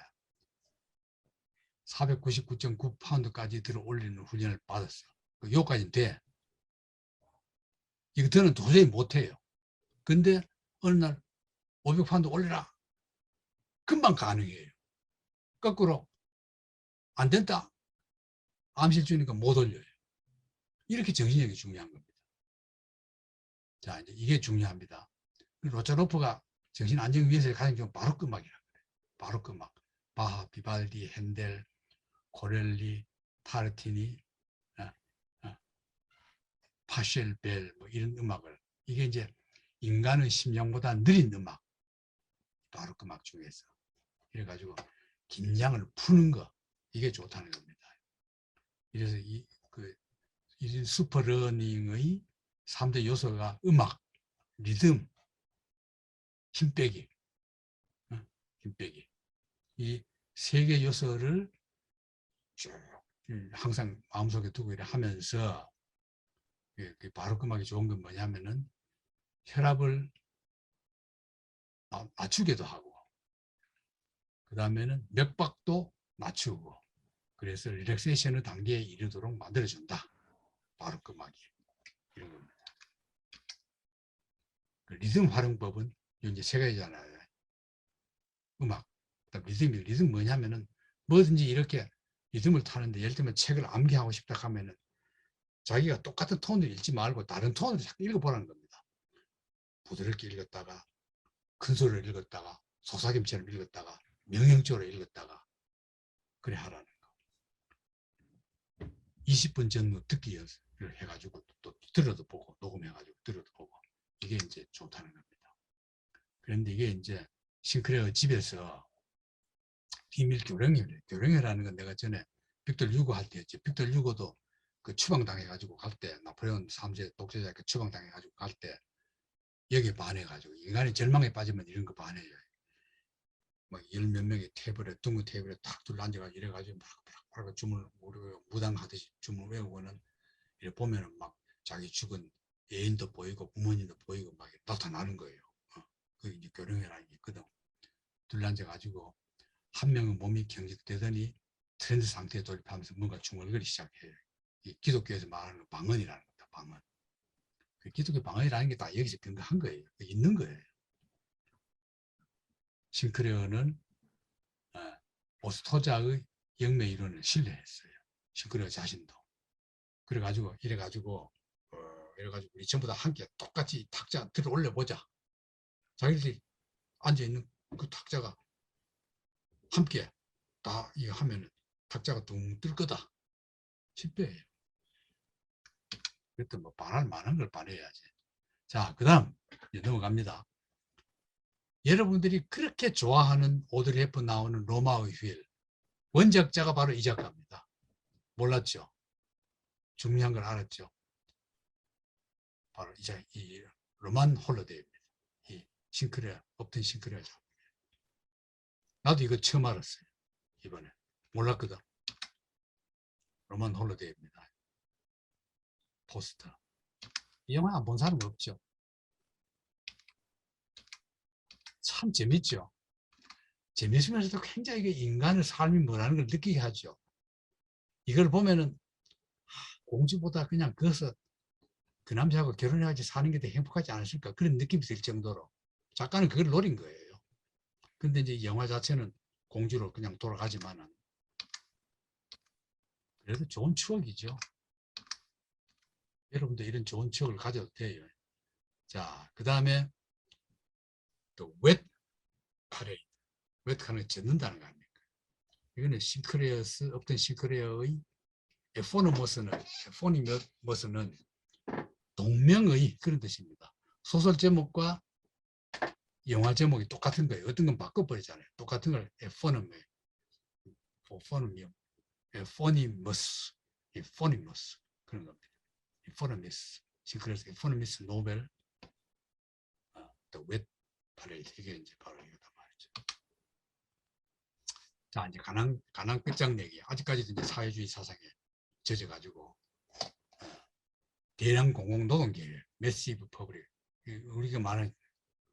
499.9파운드까지 들어올리는 훈련을 받았어. 요까지는 돼. 이거 저는 도저히 못해요. 근데 어느 날 500파운드 올려라. 금방 가능해요. 거꾸로 안 된다. 암실 주니까 못 올려요. 이렇게 정신력이 중요한 겁니다. 자, 이제 이게 중요합니다. 로차로프가 정신 안정 위해서 가장 좀 바로크 음악이라고 그래요. 바로크 음악. 바하, 비발디, 핸델, 코렐리, 타르티니, 파쉘벨 뭐 이런 음악을 이게 이제 인간의 심장보다 느린 음악 바로크 음악 중에서 이래가지고 긴장을 푸는 거 이게 좋다는 겁니다. 이래서 이 슈퍼러닝의 3대 요소가 음악, 리듬, 힘 빼기, 힘 빼기. 이 세 개 요소를 쭉 항상 마음속에 두고 이래 하면서 바로크 음악이 좋은 건 뭐냐면은 혈압을 낮추기도 하고 그 다음에는 맥박도 낮추고 그래서 릴렉세이션의 단계에 이르도록 만들어준다. 바로크 음악이 이런 겁니다. 그 리듬 활용법은 이제 세 가지잖아요. 음악, 리듬 뭐냐면은 뭐든지 이렇게 리듬을 타는데 예를 들면 책을 암기하고 싶다 하면은 자기가 똑같은 톤을 읽지 말고 다른 톤으로 자꾸 읽어보라는 겁니다. 부드럽게 읽었다가 큰 소리를 읽었다가 속삭임처럼 읽었다가 명령적으로 읽었다가 그래 하라는 거. 20분 전후 듣기 연습을 해가지고 또 들어도 보고 녹음해가지고 들어도 보고 이게 이제 좋다는 겁니다. 그런데 이게 이제 싱크레어 집에서 비밀 교령회라는 건 내가 전에 빅tor 유고 할 때였지. 빅tor 유고도 그 추방당해가지고 갈 때 나폴레온 3세 독재자에게 추방당해가지고 갈 때 여기에 반해가지고 인간이 절망에 빠지면 이런 거 반해요. 막 열 몇 명의 테이블에 둥근 테이블에 탁 둘러앉아가지고 이래가지고 막 줌을 무당하듯이 줌을 외우고는 이래 보면은 막 자기 죽은 애인도 보이고 부모님도 보이고 막 나타나는 거예요. 그게 이제 교령회라는 게 있거든. 둘러앉아가지고 한 명은 몸이 경직되더니 트랜스 상태에 돌입하면서 뭔가 중얼거리기 시작해요. 이 기독교에서 말하는 방언이라는 겁니다. 방언. 그 기독교 방언이라는 게 다 여기서 근거한 거예요. 있는 거예요. 싱크레어는 오스토자의 영매 이론을 신뢰했어요. 싱크레어 자신도. 그래가지고 이래가지고 우리 전부 다 함께 똑같이 탁자 들어 올려보자. 자기들이 앉아있는 그 탁자가 함께 다 이거 하면은 탁자가 둥 뜰 거다. 10배예요. 그랬더니 뭐 반할 만한 걸 반해야지. 자, 그 다음 넘어갑니다. 여러분들이 그렇게 좋아하는 오드리 헵번 나오는 로마의 휠 원작자가 바로 이 작가입니다. 몰랐죠? 중요한 걸 알았죠? 바로 이 로만 홀러데이입니다. 이 싱크레어, 업튼 싱크레어 작품. 나도 이거 처음 알았어요. 이번에. 몰랐거든. 로만 홀러데이입니다. 포스터. 이 영화 안 본 사람 없죠? 참 재밌죠? 재밌으면서도 굉장히 인간의 삶이 뭐라는 걸 느끼게 하죠. 이걸 보면은 공주보다 그냥 거기서 그 남자하고 결혼해야지 사는 게 더 행복하지 않으실까 그런 느낌이 들 정도로 작가는 그걸 노린 거예요. 근데 이제 영화 자체는 공주로 그냥 돌아가지만은 그래도 좋은 추억이죠. 여러분도 이런 좋은 추억을 가져도 돼요. 자, 그 다음에 또 웻 파레이드. 웻 하는 젖는다는 거 아닙니까? 이거는 싱크레어스, 업던 싱크레어의 에포니머스는 동명의 그런 뜻입니다. 소설 제목과 영화 제목이 똑같은 거예요. 어떤 건 바꿔버리잖아요. 똑같은 걸 에포니머스 그런 겁니다. 에포니미스 싱크레어스 에포니미스 노벨 웻 파레이드 이게 이제 바로 이거다 말이죠. 자, 이제 가난 끝장 내기. 아직까지도 이제 사회주의 사상에 젖어가지고 대량 공공노동계열, 매시브 퍼블릭, 우리가 말하는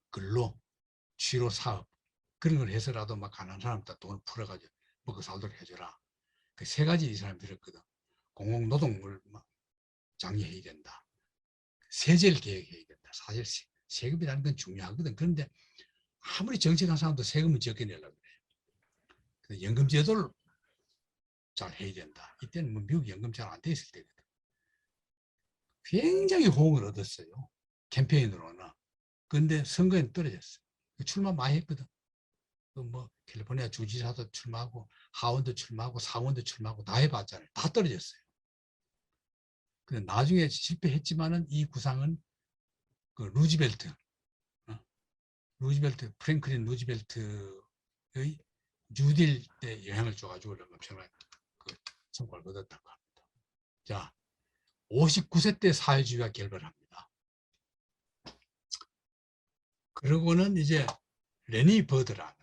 근로, 취로 사업 그런 걸 해서라도 막 가난한 사람들 돈을 풀어가지고 먹고 살도록 해줘라. 그 세 가지 이 사람이 들었거든. 공공노동을 막 장려해야 된다. 세제를 개혁해야 된다. 사실 세금이라는 건 중요하거든. 그런데 아무리 정책한 사람도 세금을 적게 내려고 그래. 연금 제도를 잘 해야 된다. 이때는 뭐 미국 연금 잘 안 돼 있을 때거든. 굉장히 호응을 얻었어요. 캠페인으로는. 그런데 선거에는 떨어졌어요. 출마 많이 했거든. 뭐 캘리포니아 주지사도 출마하고 하원도 출마하고 상원도 출마하고 다 해봤잖아요. 다 떨어졌어요. 근데 나중에 실패했지만은 이 구상은 그 루즈벨트, 프랭클린 루즈벨트의 뉴딜 때 영향을 줘가지고 엄청나게 그 성과를 얻었다고 합니다. 자, 59세 때 사회주의가 결별합니다. 그러고는 이제 레니 버드라는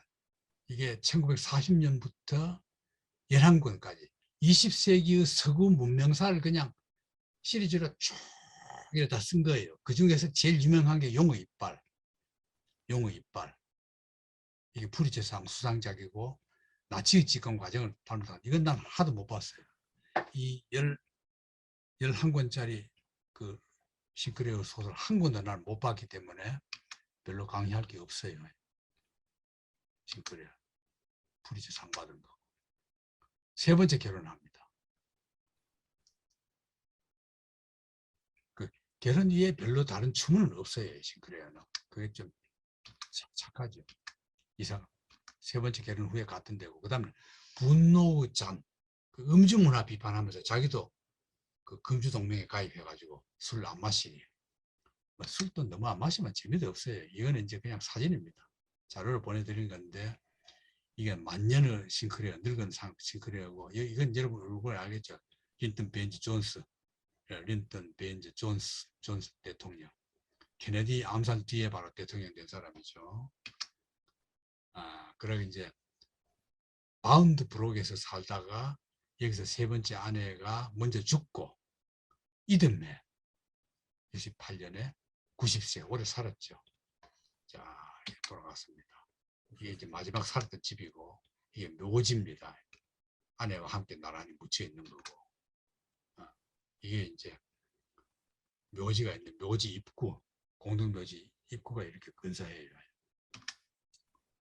이게 1940년부터 11권까지 20세기의 서구 문명사를 그냥 시리즈로 쭉 다 쓴 거예요. 그 중에서 제일 유명한 게 용의 이빨. 이게 푸리처상 수상작이고 나치의 집권 과정을 다룬다. 이건 난 하도 못 봤어요. 이 11권짜리 그 싱크레어 소설 한 권도 난 못 봤기 때문에 별로 강의할 게 없어요. 싱크레어 푸리처 상 받은 거. 세 번째 결혼합니다. 그 결혼 이후에 별로 다른 추문은 없어요. 싱크레어는. 그게 좀 착하죠. 이상 세 번째 결혼 후에 같은 데고, 그 다음에 분노의 잔, 그 음주 문화 비판하면서 자기도 그 금주 동맹에 가입해가지고 술을 안 마시니, 뭐 술도 너무 안 마시면 재미도 없어요. 이거는 이제 그냥 사진입니다. 자료를 보내드린 건데 이게 만년의 싱크레어, 늙은 싱크레어고, 이건 여러분 얼굴 알겠죠? 린턴 베인지 존스, 존스 대통령. 케네디 암살 뒤에 바로 대통령 된 사람이죠. 그러고 이제 바운드 브록에서 살다가 여기서 세 번째 아내가 먼저 죽고 이듬해 68년에 90세 오래 살았죠. 자, 돌아갔습니다. 이게 이제 마지막 살았던 집이고 이게 묘지입니다. 아내와 함께 나란히 묻혀 있는 거고, 이게 이제 묘지가 있는 묘지 입구, 공동묘지 입구가 이렇게 근사해요.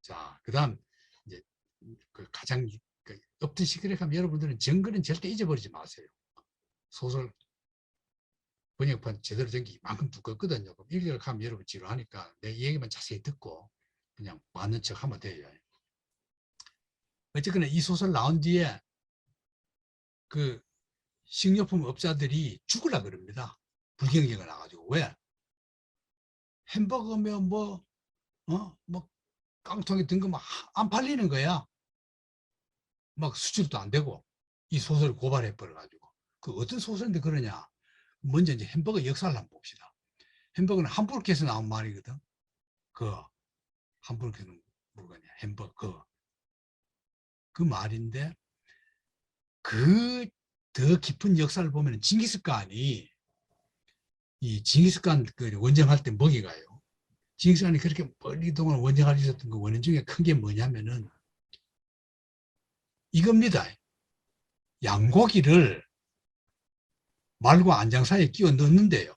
자, 그다음 이제 그 가장 업트 시크릿 하면 여러분들은 정글은 절대 잊어버리지 마세요. 소설 번역판 제대로 된 게 이만큼 두껍거든요. 그럼 읽으려고 하면 여러분 지루하니까 내 얘기만 자세히 듣고 그냥 맞는 척 하면 돼요. 어쨌거나 이 소설 나온 뒤에 그 식료품 업자들이 죽으려 그럽니다. 불경기가 나가지고. 왜? 햄버거면 뭐 깡통에 든 거 막 안 팔리는 거야. 막 수출도 안 되고. 이 소설을 고발해 버려가지고. 그 어떤 소설인데 그러냐. 먼저 이제 햄버거 역사를 한번 봅시다. 햄버거는 함부르크에서 나온 말이거든. 그 함부르크는 뭐냐, 햄버거. 그 말인데 그 더 깊은 역사를 보면 징기스칸이 이 징기스칸 그 원정할 때 먹이가요. 징기스칸이 그렇게 멀리 동안 원정할 수 있었던 그 원인 중에 큰 게 뭐냐면은 이겁니다. 양고기를 말과 안장 사이에 끼워 넣는데요.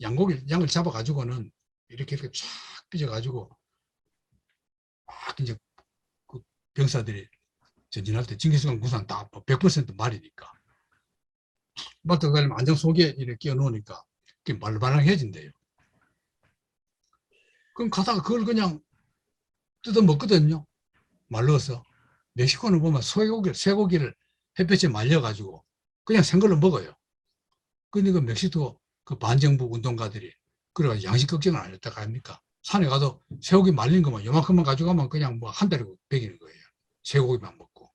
양을 잡아가지고는 이렇게 쫙 삐져가지고 막 이제 그 병사들이 전진할 때 징기스칸 구상 다 100% 말이니까. 마트 가려면 안장 속에 이렇게 끼워 놓으니까 그게 말랑해진대요. 그럼 가다가 그걸 그냥 뜯어 먹거든요. 말려서. 멕시코는 보면 쇠고기를 햇볕에 말려가지고 그냥 생걸로 먹어요. 그러니까 멕시코 그 반정부 운동가들이 그래가지고 양식 걱정을 안 했다가 합니까? 산에 가도 쇠고기 말린 것만 요만큼만 가져가면 그냥 뭐 한 달이고 먹이는 거예요. 쇠고기만 먹고.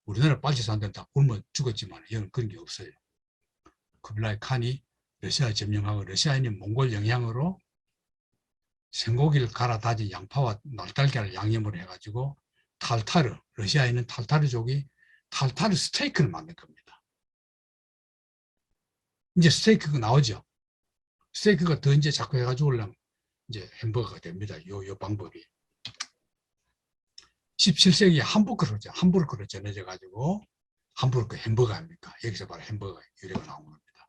우리나라 빨치 사람들은 다 굶어 죽었지만 여기는 그런 게 없어요. 쿠블라이 칸이 러시아 점령하고 러시아인이 몽골 영향으로 생고기를 갈아 다진 양파와 날달걀을 양념을 해가지고 탈타르, 러시아에 있는 탈타르족이 탈타르 스테이크를 만든 겁니다. 이제 스테이크가 나오죠. 스테이크가 더 이제 자꾸 해가지고 올라면 이제 햄버거가 됩니다. 요 방법이. 17세기에 함부르크로 전해져가지고 함부르크 햄버거 아닙니까? 여기서 바로 햄버거 유래가 나온 겁니다.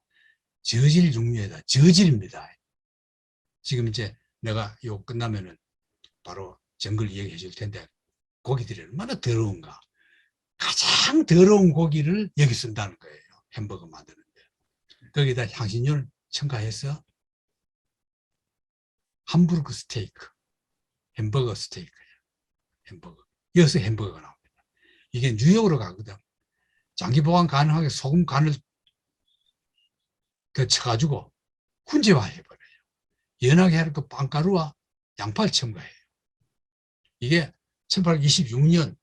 저질 육류에다 저질입니다. 지금 이제 내가 요 끝나면은 바로 정글 이야기해 줄 텐데 고기들이 얼마나 더러운가. 가장 더러운 고기를 여기 쓴다는 거예요. 햄버거 만드는데. 거기다 향신료를 첨가해서 함부르크 스테이크, 햄버거 스테이크예요. 햄버거. 여기서 햄버거가 나옵니다. 이게 뉴욕으로 가거든. 장기 보관 가능하게 소금 간을 더 쳐가지고 훈제화해버려요. 연하게 하는 그 빵가루와 양파를 첨가해요. 이게 1826년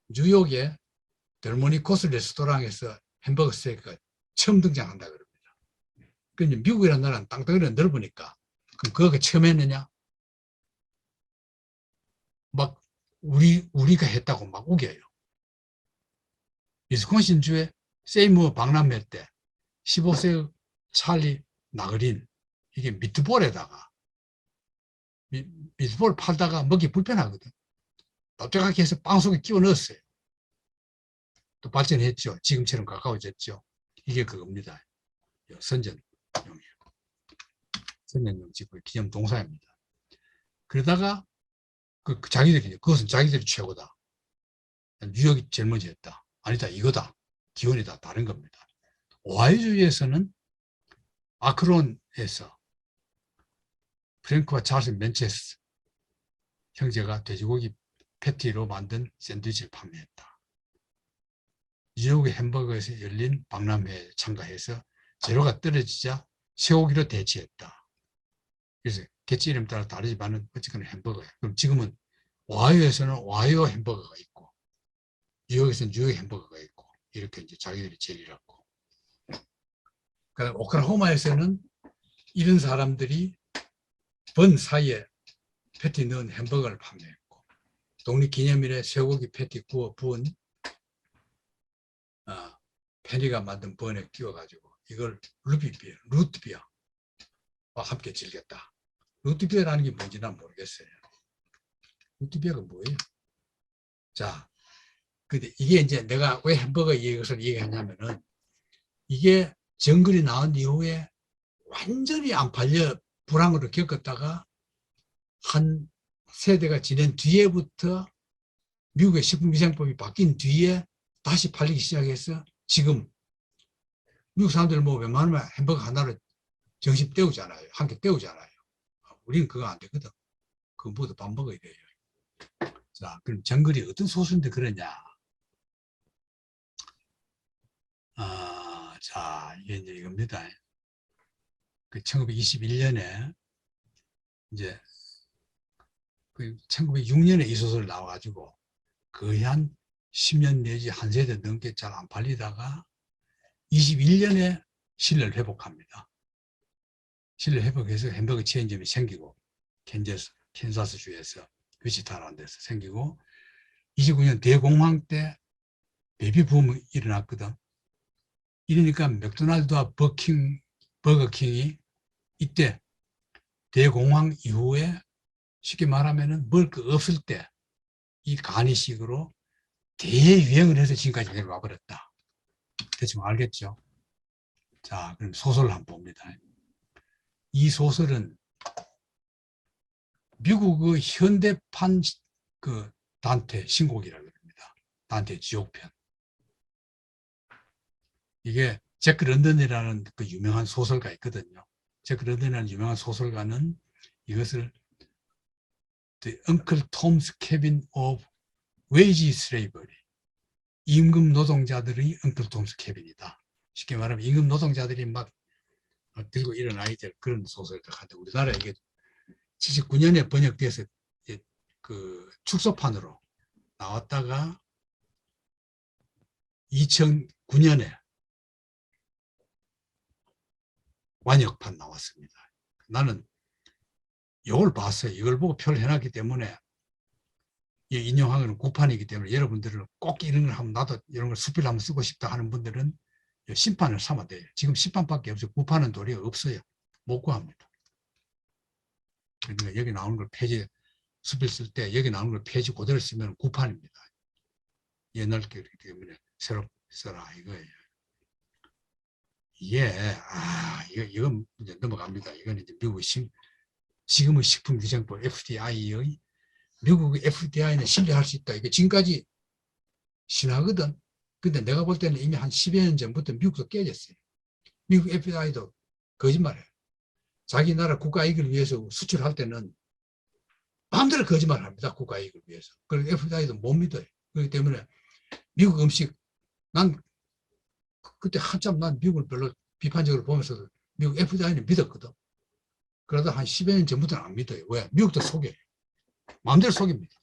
뉴욕의 델모니코스 레스토랑에서 햄버거 스테이크가 처음 등장한다 그럽니다. 그런데 미국이라는 나라는 땅덩이가 넓으니까 그럼 그거 처음 했느냐? 막 우리가 했다고 막 우겨요. 위스콘신주의 세이머 박람회 때 15세 찰리 나그린 이게 미트볼에다가 미트볼 팔다가 먹기 불편하거든. 납작하게 해서 빵 속에 끼워 넣었어요. 또 발전했죠. 지금처럼 가까워졌죠. 이게 그겁니다. 선전용이에요. 선전용 지구 기념 동사입니다. 그러다가 자기들이 그것은 자기들이 최고다. 뉴욕이 제일 먼저 했다. 아니다 이거다. 기원이다. 다른 겁니다. 오하이주에서는 아크론에서 프랭크와 찰스 맨체스 형제가 돼지고기 패티로 만든 샌드위치를 판매했다. 뉴욕의 햄버거에서 열린 박람회에 참가해서 재료가 떨어지자 쇠고기로 대체했다. 그래서 개체 이름 따라 다르지만은 어쨌거나 햄버거예요. 그럼 지금은 오하이오에서는 오하이오 햄버거가 있고 뉴욕에서는 뉴욕 햄버거가 있고 이렇게 이제 자기들이 제일이라고. 그다음 오클라호마에서는 이런 사람들이 번 사이에 패티 넣은 햄버거를 판매했고 독립기념일에 쇠고기 패티 구워 부은 페니가 만든 번에 끼워가지고 이걸 루트비어와 함께 즐겼다. 루트비어라는 게 뭔지 난 모르겠어요. 루트비어가 뭐예요? 자, 근데 이게 이제 내가 왜 햄버거 이것을 얘기하냐면은 이게 정글이 나온 이후에 완전히 안 팔려 불황으로 겪었다가 한 세대가 지낸 뒤에부터 미국의 식품위생법이 바뀐 뒤에 다시 팔리기 시작해서 지금 미국 사람들 뭐 웬만하면 햄버거 하나를 정식 때우잖아요. 한 개 때우잖아요. 우리는 그거 안 되거든. 그거 모두 밥 먹어야 돼요. 자, 그럼 정글이 어떤 소수인데 그러냐? 자, 이게 이제 이겁니다. 그 1921년에 이제 그 1906년에 이 소설 나와가지고 거의 한 10년 내지 한 세대 넘게 잘 안 팔리다가 21년에 신뢰를 회복합니다. 신뢰 회복해서 햄버거 체인점이 생기고 캔자스주에서 위치타라는 데서 생기고 29년 대공황 때 베이비 붐이 일어났거든. 이러니까 맥도날드와 버거킹이 이때 대공황 이후에 쉽게 말하면 먹을 거 없을 때 이 간이식으로 대유행을 해서 지금까지 와버렸다. 대충 알겠죠? 자, 그럼 소설을 한번 봅니다. 이 소설은 미국의 현대판 그 단테 신곡이라고 합니다. 단테 지옥편. 이게 제크 런던이라는 그 유명한 소설가 있거든요. 제크 런던이라는 유명한 소설가는 이것을 The Uncle Tom's Cabin of Wage Slavery, 임금 노동자들의 Uncle Tom's Cabin이다. 쉽게 말하면 임금 노동자들이 막 들고 일어나야 될 그런 소설을 하는데 우리나라에 이게 79년에 번역돼서 그 축소판으로 나왔다가 2009년에 완역판 나왔습니다. 나는 이걸 봤어요. 이걸 보고 표를 해놨기 때문에 인용하는 구판이기 때문에 여러분들은 꼭 이런 걸 하면 나도 이런 걸 수필 한번 쓰고 싶다 하는 분들은 심판을 삼아야 돼요. 지금 심판밖에 없어요. 구판은 도리어 없어요. 못 구합니다. 그러니까 여기 나오는 걸 폐지, 수필 쓸 때 여기 나오는 걸 폐지 그대로 쓰면 구판입니다. 옛날 게 그렇기 때문에 새로 써라 이거예요. 이게 이건 이제 넘어갑니다. 이건 이제 미국 지금의 식품위생법 FDI의 미국의 FDI는 신뢰할 수 있다. 이게 지금까지 신하거든. 근데 내가 볼 때는 이미 한 10여 년 전부터 미국도 깨졌어요. 미국 FDI도 거짓말해요. 자기 나라 국가 이익을 위해서 수출할 때는 마음대로 거짓말을 합니다. 국가 이익을 위해서. 그리고 FDI도 못 믿어요. 그렇기 때문에 미국 음식, 난 그때 한참 난 미국을 별로 비판적으로 보면서 미국 FDI는 믿었거든. 그러다 한 10여 년 전부터는 안 믿어요. 왜? 미국도 속여요. 마음대로 속입니다.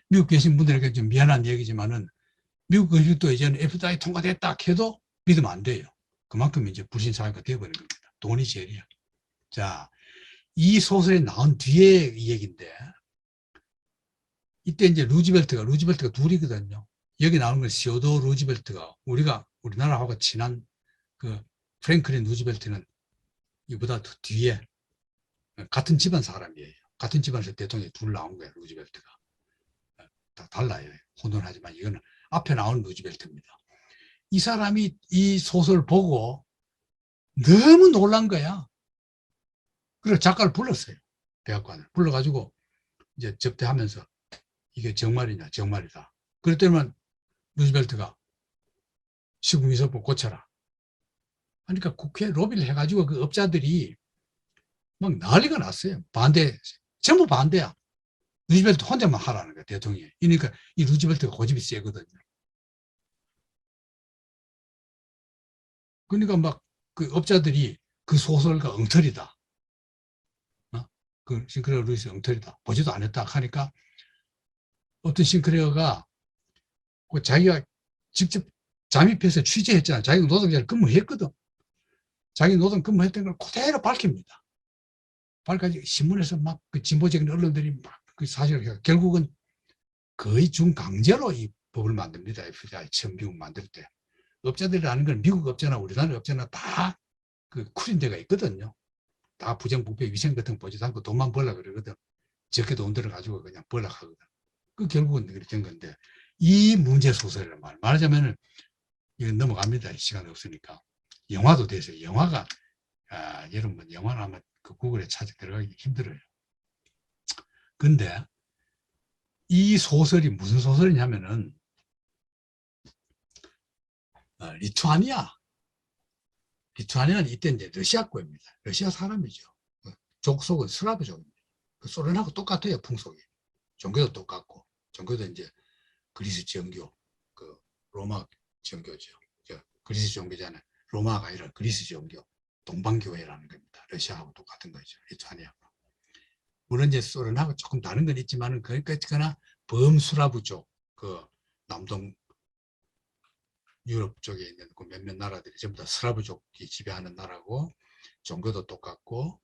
미국 계신 분들에게 좀 미안한 얘기지만은 미국 음식도 이제는 FDI 통과됐다 해도 믿으면 안 돼요. 그만큼 이제 불신사회가 되어버린 겁니다. 돈이 제일이야. 자, 이 소설이 나온 뒤에 이 얘기인데 이때 이제 루즈벨트가 둘이거든요. 여기 나오는 건 시어도 루즈벨트가 우리나라하고 친한 그 프랭클린 루즈벨트는 이보다 더 뒤에 같은 집안 사람이에요. 같은 집안에서 대통령이 둘 나온 거예요. 루즈벨트가. 다 달라요. 혼돈하지만 이거는 앞에 나온 루즈벨트입니다. 이 사람이 이 소설 보고 너무 놀란 거야. 그래서 작가를 불렀어요. 백악관을. 불러가지고 이제 접대하면서 이게 정말이냐, 정말이다. 그랬더니만 루즈벨트가 식품위생법 고쳐라. 그러니까 국회 로비를 해가지고 그 업자들이 막 난리가 났어요. 전부 반대야. 루즈벨트 혼자만 하라는 거야, 대통령이. 그러니까 이 루즈벨트가 고집이 세거든요. 그러니까 막 그 업자들이 그 소설가 엉터리다. 그 싱크레어 루이스 엉터리다. 보지도 않았다 하니까 어떤 싱크레어가 그 자기가 직접 잠입해서 취재했잖아. 자기가 노동자를 근무했거든. 자기 노동 근무했던 걸 그대로 밝힙니다. 밝혀가지고 신문에서 막 그 진보적인 언론들이 막 그 사실을 해요. 결국은 거의 중강제로 이 법을 만듭니다. FDI 처음 미국 만들 때. 업자들이라는 건 미국 업자나 우리나라 업자나 다 그 쿨인 데가 있거든요. 다 부정부패 위생 같은 거 보지도 않고 돈만 벌라 그러거든. 적게 돈 들어가지고 그냥 벌라 하거든. 그 결국은 그렇게 된 건데 이 문제 소설이란 말하자면은 이건 넘어갑니다. 시간이 없으니까. 영화도 돼서 영화가 여러분 영화는 아마 그 구글에 찾아 들어가기 힘들어요. 근데 이 소설이 무슨 소설이냐면은 리투아니아는 이때 이제 러시아권입니다. 러시아 사람이죠. 족속은 슬라브족입니다. 그 소련하고 똑같아요. 풍속이. 종교도 똑같고 종교도 이제 그리스 정교, 그 로마 정교죠. 그리스 종교잖아요. 로마가 아니라 그리스 종교, 동방교회라는 겁니다. 러시아하고 똑같은 거죠. 리투아니아하고. 물론 이제 소련하고 조금 다른 건 있지만은 그러니까 범슬라브족, 그 남동 유럽 쪽에 있는 그 몇몇 나라들이 전부 다 슬라브족이 지배하는 나라고 종교도 똑같고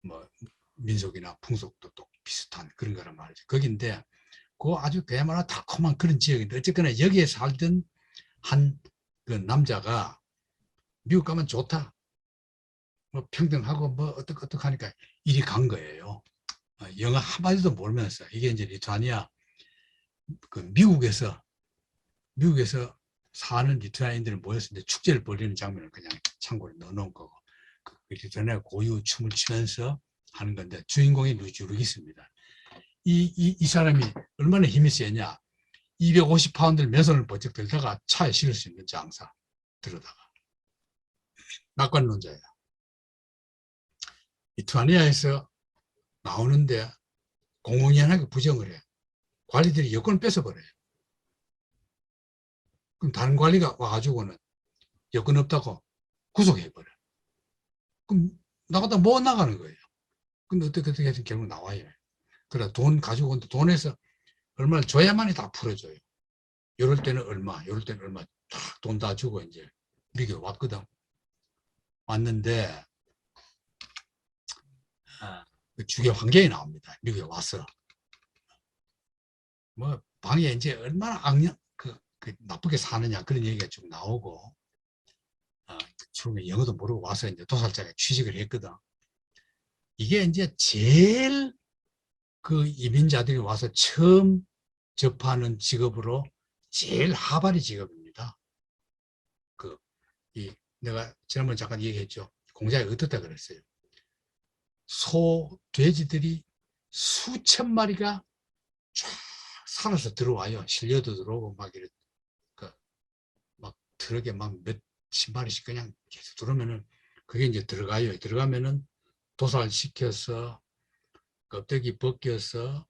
뭐 민속이나 풍속도 또 비슷한 그런 거란 말이죠. 거긴데 그 아주 그야말로 달콤한 그런 지역인데 어쨌거나 여기에 살던 한 그 남자가 미국 가면 좋다. 뭐 평등하고 뭐 어떡 하니까 이리 간 거예요. 영어 한마디도 모르면서 이게 이제 리투아니아 그 미국에서 사는 리투아니아인들이 모여서 이제 축제를 벌이는 장면을 그냥 참고로 넣어놓은 거고 그 리투아니아 고유 춤을 추면서 하는 건데 주인공이 누지르기스입니다. 이 사람이 얼마나 힘이 세냐. 250파운드를 맨손을 번쩍 들다가 차에 실을 수 있는 장사 들어다가 낙관론자예요. 리투아니아에서 나오는데 공공연하게 부정을 해. 관리들이 여권을 뺏어버려요. 그럼 다른 관리가 와가지고는 여권 없다고 구속해버려. 그럼 나가다 못 나가는 거예요. 근데 어떻게 해서 결국 나와요. 그래 돈 가지고 온데 돈에서 얼마를 줘야만이 다 풀어줘요. 이럴 때는 얼마, 이럴 때는 얼마, 딱 돈 다 주고 이제 미국에 왔거든. 왔는데 그 주계 환경이 나옵니다. 미국에 와서 뭐 방에 이제 얼마나 그 나쁘게 사느냐 그런 얘기가 쭉 나오고 주로 영어도 모르고 와서 이제 도살장에 취직을 했거든. 이게 이제 제일 그 이민자들이 와서 처음 접하는 직업으로 제일 하바리 직업입니다. 내가 지난번에 잠깐 얘기했죠. 공장에 어떻다 그랬어요. 돼지들이 수천 마리가 쫙 살아서 들어와요. 실려도 들어오고 막 트럭에 막 몇십 마리씩 그냥 계속 들어오면은 그게 이제 들어가요. 들어가면은 도살시켜서 껍데기 벗겨서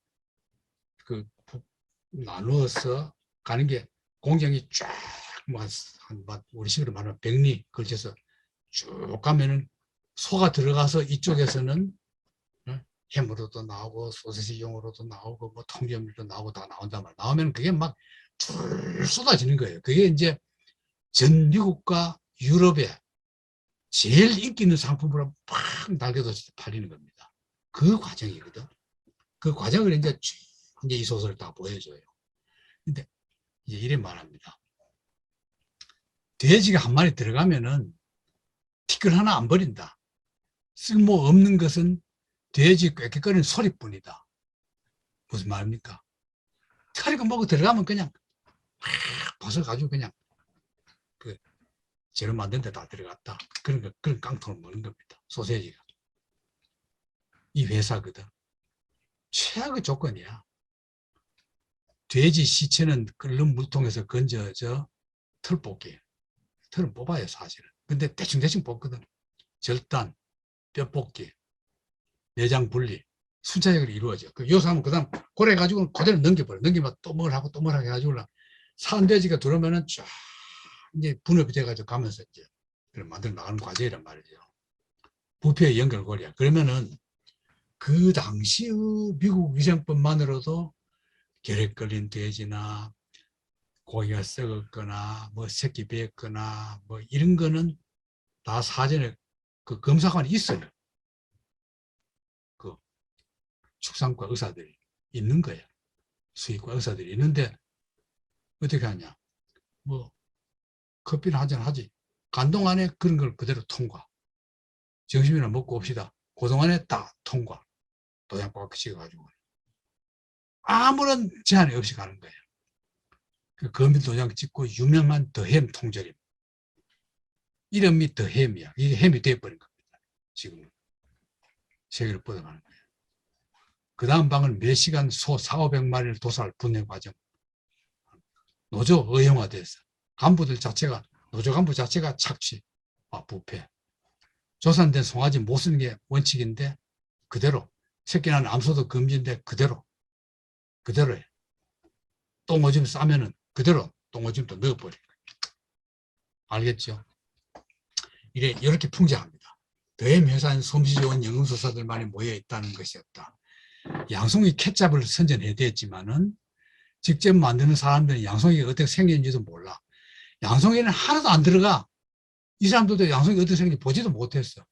나누어서 가는 게 공장이 쫙 우리식으로 말하면 백리 걸쳐서 쭉 가면은 소가 들어가서 이쪽에서는 햄으로도 나오고 소시지용으로도 나오고 뭐 통조림도 나오고 다 나온단 말이야. 나오면 그게 막 줄 쏟아지는 거예요. 그게 이제 전 미국과 유럽에 제일 인기 있는 상품으로 팍 날개돋이 팔리는 겁니다. 그 과정이거든. 그 과정을 이제 이 소설을 다 보여줘요. 근데 이제 이래 말합니다. 돼지가 한 마리 들어가면은 티끌 하나 안 버린다. 쓸모없는 것은 돼지 꽥꽥거리는 소리뿐이다. 무슨 말입니까? 털이고 뭐고 들어가면 그냥 벗어가지고 그냥 재료 만든 데 다 들어갔다. 그런 깡통을 먹는 겁니다. 소세지가. 이 회사거든. 최악의 조건이야. 돼지 시체는 끓는 물통에서 건져져 털 뽑기. 털은 뽑아요, 사실은. 근데 대충 뽑거든. 절단, 뼈 뽑기, 내장 분리, 순차적으로 이루어져. 요사하면 그 다음 고래 가지고는 그대로 넘겨버려. 넘기면 또 뭘 하고 또 뭘 하고 해가지고 산 돼지가 들어오면은 쫙 이제 분업이 돼가지고 가면서 이제 만들어 나가는 과정이란 말이죠. 부패의 연결고리야. 그러면은 그 당시의 미국 위생법만으로도 결핵 걸린 돼지나 고기가 썩었거나 뭐 새끼 베었거나 뭐 이런 거는 다 사전에 그 검사관이 있어요. 그 축산과 의사들이 있는 거예요. 수의과 의사들이 있는데 어떻게 하냐. 뭐 커피를 한잔 하지. 간동 안에 그런 걸 그대로 통과. 점심이나 먹고 옵시다. 그동안에 다 통과. 도장 꽉 찍어가지고. 아무런 제한이 없이 가는 거예요. 그 검인 도장 찍고 유명한 더햄 통조림. 이름이 더햄이야. 이게 햄이 돼버린 겁니다. 지금 세계로 뻗어가는 거예요. 그 다음 방은 몇 시간 소 4,500마리를 도살 분해 과정. 노조 의형화돼서 노조 간부 자체가 착취, 부패. 조산된 송아지 못 쓰는 게 원칙인데 그대로 새끼 낳는 암소도 금지인데 그대로해. 똥오줌 싸면은 그대로 똥오줌도 넣어버린 거예요. 알겠죠? 이렇게 풍자합니다. 더햄 회사는 솜씨 좋은 연금술사들만이 모여 있다는 것이었다. 양송이 캣잡을 선전해야 됐지만은 직접 만드는 사람들은 양송이가 어떻게 생겼는지도 몰라. 양송이는 하나도 안 들어가. 이 사람들도 양송이가 어떻게 생겼는지 보지도 못했어.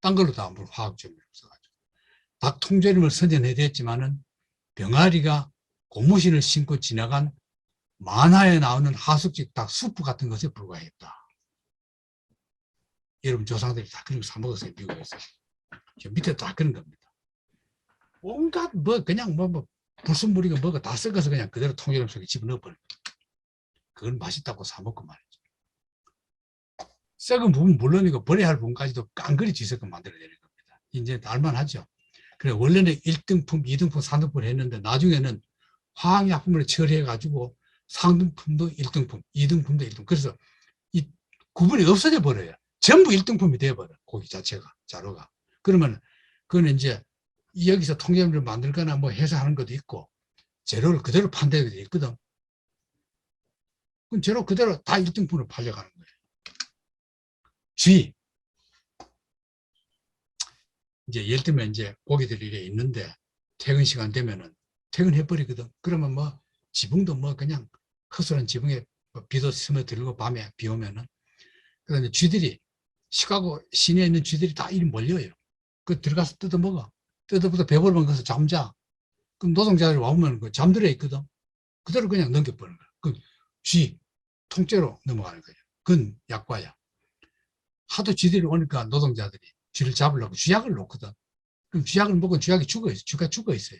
딴 걸로 다 화학점을 써가지고. 닭 통조림을 선전해야 됐지만은 병아리가 고무신을 신고 지나간 만화에 나오는 하숙집 닭 수프 같은 것에 불과했다. 여러분 조상들이 다 그런 거 사 먹었어요. 미국에서. 저 밑에 다 그런 겁니다. 온갖 그냥 불순물이고 뭐가 다 썩어서 그냥 그대로 통조림 속에 집어넣어버려. 그건 맛있다고 사 먹고 말이죠. 썩은 부분 물론이고 버려야 할 부분까지도 깡그리 뒤섞어 만들어내는 겁니다. 이제 알만하죠. 그래, 원래는 1등품, 2등품, 3등품을 했는데 나중에는 화학약품을 처리해가지고 상등품도 1등품, 2등품도 1등품. 그래서 이 구분이 없어져 버려요. 전부 1등품이 돼버려, 고기 자체가, 자료가. 그러면 그거는 이제 여기서 통계를 만들거나 뭐 해서 하는 것도 있고, 재료를 그대로 판다는 것도 있거든. 그럼 재료 그대로 다 1등품으로 팔려가는 거예요. 주의. 이제 예를 들면 이제 고기들이 이래 있는데 퇴근 시간 되면은 퇴근해버리거든. 그러면 뭐 지붕도 뭐 그냥 허술한 지붕에 뭐 비도 스며들고 밤에 비 오면은. 그다음에 쥐들이 시카고 시내에 있는 쥐들이 다 이리 몰려요. 그 들어가서 뜯어먹어. 뜯어보다 배부르면 거기서 잠자. 그럼 노동자들이 와보면 그 잠들어 있거든. 그대로 그냥 넘겨버리는 거야. 그 쥐 통째로 넘어가는 거예요. 그건 약과야. 하도 쥐들이 오니까 노동자들이 쥐를 잡으려고 쥐약을 놓거든. 그럼 쥐약을 먹으면 쥐약이 죽어 있어요. 쥐가 죽어 있어요.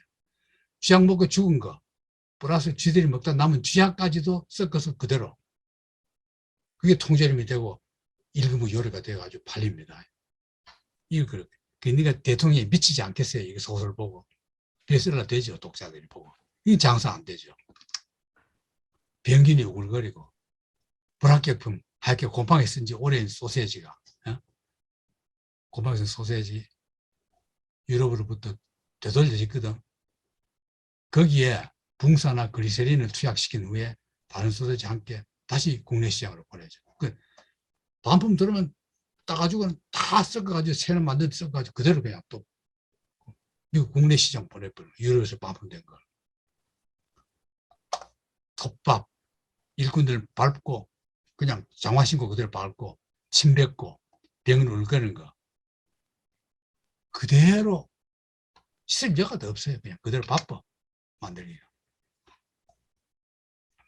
쥐약 먹고 죽은 거 플러스 쥐들이 먹다 남은 쥐약까지도 섞어서 그대로. 그게 통조림이 되고 일금의 요리가 돼가지고 팔립니다. 이거 그렇게. 그러니까 대통령이 미치지 않겠어요. 이거 소설 보고. 베스트셀러 되죠. 독자들이 보고. 이게 장사 안 되죠. 병균이 우글거리고 불합격품 하얗게 곰팡이 쓴 지 오래인 소세지가, 곰팡이 쓴 소세지 유럽으로부터 되돌려졌거든. 거기에 붕사나 그리세린을 투약시킨 후에 다른 소세지 함께 다시 국내 시장으로 보내죠. 그 반품 들으면 따가지고는 다 섞어가지고 새는 만든 섞어가지고 그대로 그냥 또 미국 국내 시장 보내버려. 유럽에서 반품된 걸. 톱밥 일꾼들 밟고 그냥 장화 신고 그대로 밟고 침 뱉고 병을 울거리는 거 그대로 씻을 여가도 없어요. 그냥 그대로 바빠 만들기가.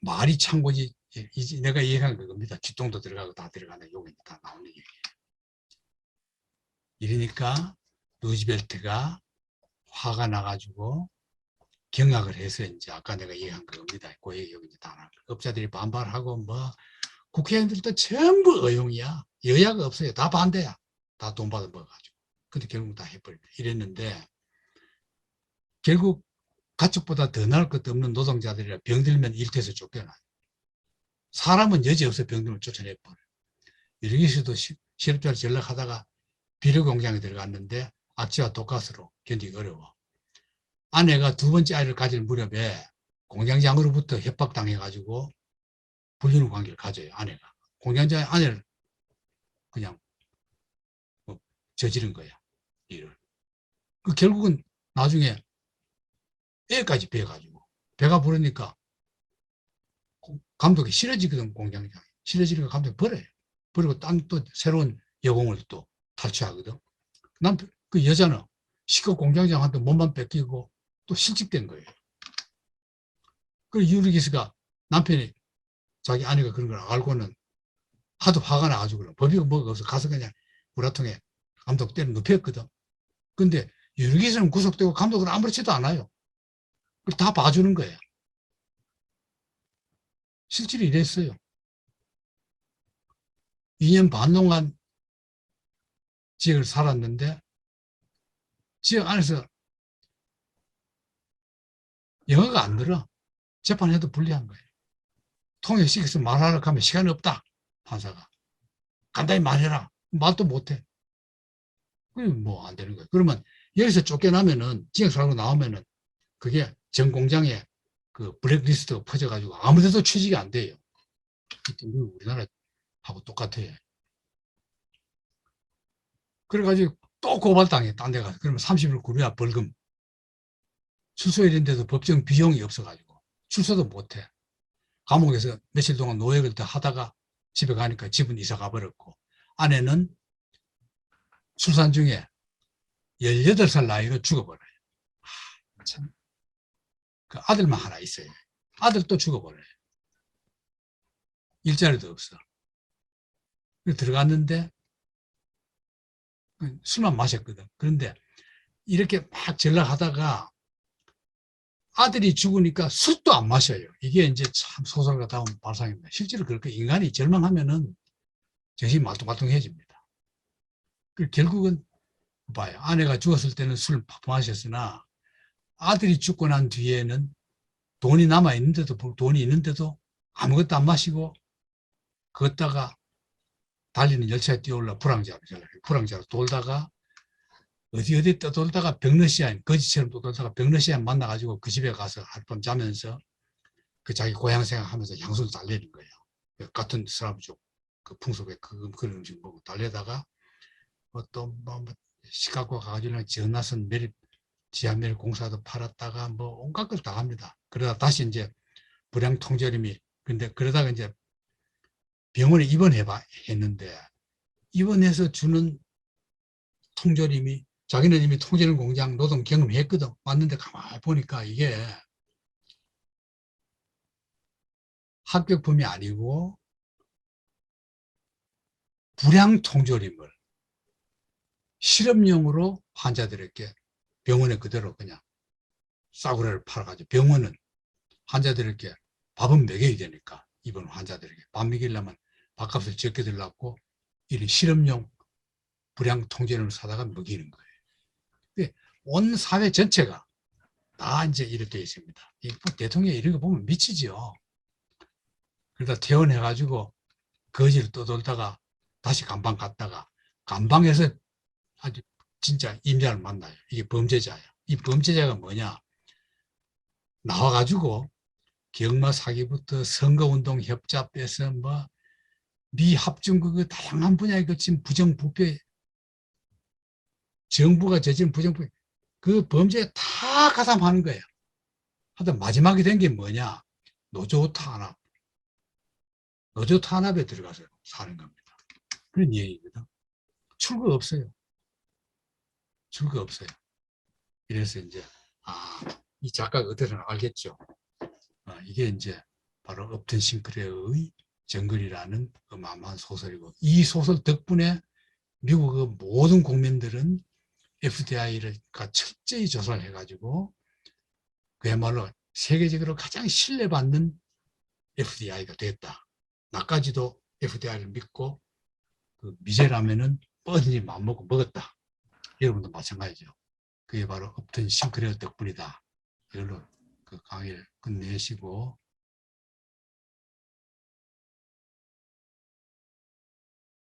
말이 창고지. 내가 얘기한 그겁니다. 쥐똥도 들어가고 다 들어가는 요게 다 나오는 얘기예요. 이러니까 루즈벨트가 화가 나가지고 경악을 해서 이제 아까 내가 얘기한 그겁니다. 그 얘기 여기 다 나와. 업자들이 반발하고 뭐 국회의원들도 전부 의용이야. 여야가 없어요. 다 반대야. 다 돈 받아 먹어가지고. 근데 결국 다 해버린다. 이랬는데 결국 가축보다 더 나을 것도 없는 노동자들이라 병들면 일터에서 쫓겨나요. 사람은 여지없어 병들면 쫓아내버려요. 이러기서도 실업자를 전락하다가 비료 공장에 들어갔는데 악취와 독가스로 견디기 어려워. 아내가 두 번째 아이를 가질 무렵에 공장장으로부터 협박당해가지고 불륜의 관계를 가져요. 아내가. 공장장의 아내를 그냥 뭐 저지른 거야. 일을. 그 결국은 나중에 애까지 배가지고 배가 부르니까 감독이 싫어지거든. 공장장이. 싫어지니까 감독이 버려요. 그리고 딴 또 새로운 여공을 또 탈취하거든. 남편, 그 여자는 시커 공장장한테 몸만 뺏기고 또 실직된 거예요. 그 유리기스가 남편이 자기 아내가 그런 걸 알고는 하도 화가 나가지고 그래. 법이 뭐가 없어. 가서 그냥 우라통에 감독 때려 눕혔거든. 근데 유리기스는 구속되고 감독은 아무렇지도 않아요. 다 봐주는 거예요. 실제로 이랬어요. 2년 반 동안 지역을 살았는데 지역 안에서 영어가 안 들어. 재판해도 불리한 거예요. 통역시켜서 말하려고 하면 시간이 없다. 판사가. 간단히 말해라. 말도 못해. 그럼 뭐 안 되는 거예요. 그러면 여기서 쫓겨나면은 지역 살고 나오면은 그게 전 공장에 그 블랙리스트가 퍼져가지고 아무데도 취직이 안 돼요. 우리나라하고 똑같아요. 그래가지고 또 고발당해. 딴 데 가서. 그러면 30일 구류야 벌금. 출소해야 되는데도 법정 비용이 없어가지고 출소도 못해. 감옥에서 며칠 동안 노역을 더 하다가 집에 가니까 집은 이사 가버렸고 아내는 출산 중에 18살 나이로 죽어버려요. 참. 그 아들만 하나 있어요. 아들 또 죽어버려요. 일자리도 없어. 들어갔는데 술만 마셨거든. 그런데 이렇게 막 전락하다가 아들이 죽으니까 술도 안 마셔요. 이게 이제 참 소설가다운 발상입니다. 실제로 그렇게 인간이 절망하면은 정신이 말똥말똥해집니다. 결국은 봐요. 아내가 죽었을 때는 술 마셨으나 아들이 죽고 난 뒤에는 돈이 있는데도 아무것도 안 마시고 걷다가 달리는 열차에 뛰어올라 불황자로 돌다가 어디 떠돌다가 벽러시아인 거지처럼 떠돌다가 벽러시아인 만나가지고 그 집에 가서 하룻밤 자면서 그 자기 고향 생각하면서 향수를 달래는 거예요. 같은 스라브족 그 풍속의 그런 음식 먹고 달래다가 뭐 시카고 가가지고 지어놨은 지하멸 공사도 팔았다가 뭐 온갖 걸 다 합니다. 그러다 다시 이제 불량 통제림이 근데 그러다가 이제 병원에 했는데 입원해서 주는 통조림이 자기는 이미 통조림 공장 노동 경험했거든. 왔는데 가만히 보니까 이게 합격품이 아니고 불량 통조림을 실험용으로 환자들에게 병원에 그대로 그냥 싸구려를 팔아가지고 병원은 환자들에게 밥은 먹여야 되니까 입원 환자들에게 밥 먹이려면 밥값을 적게 들라고 이런 실험용 불량 통조림을 사다가 먹이는 거예요. 온 사회 전체가 다 이제 이렇게 되어 있습니다. 대통령이 이런 거 보면 미치죠. 그러다 퇴원해가지고 거지를 떠돌다가 다시 감방 갔다가 감방에서 아주 진짜 임자를 만나요. 이게 범죄자예요. 이 범죄자가 뭐냐? 나와가지고 경마 사기부터 선거운동 협자 빼서 뭐 미합중 그 다양한 분야에 거친 부정부패 정부가 저지른 부정부패 그 범죄에 다 가담하는 거예요. 하여튼 마지막에 된 게 뭐냐? 노조 탄압. 노조 탄압에 들어가서 사는 겁니다. 그런 얘기입니다. 출구 없어요. 출구 없어요. 이래서 이제 이 작가가 어떻게든 알겠죠. 이게 이제 바로 업튼 싱크레어의 정글이라는 어마어마한 소설이고 이 소설 덕분에 미국의 모든 국민들은 FDI를 철저히 조사를 해가지고 그야말로 세계적으로 가장 신뢰받는 FDI가 됐다. 나까지도 FDI를 믿고 그 미제라면은 뻗은지 마음먹고 먹었다. 여러분도 마찬가지죠. 그게 바로 업튼 싱크레어 덕분이다. 이걸로 그 강의를 끝내시고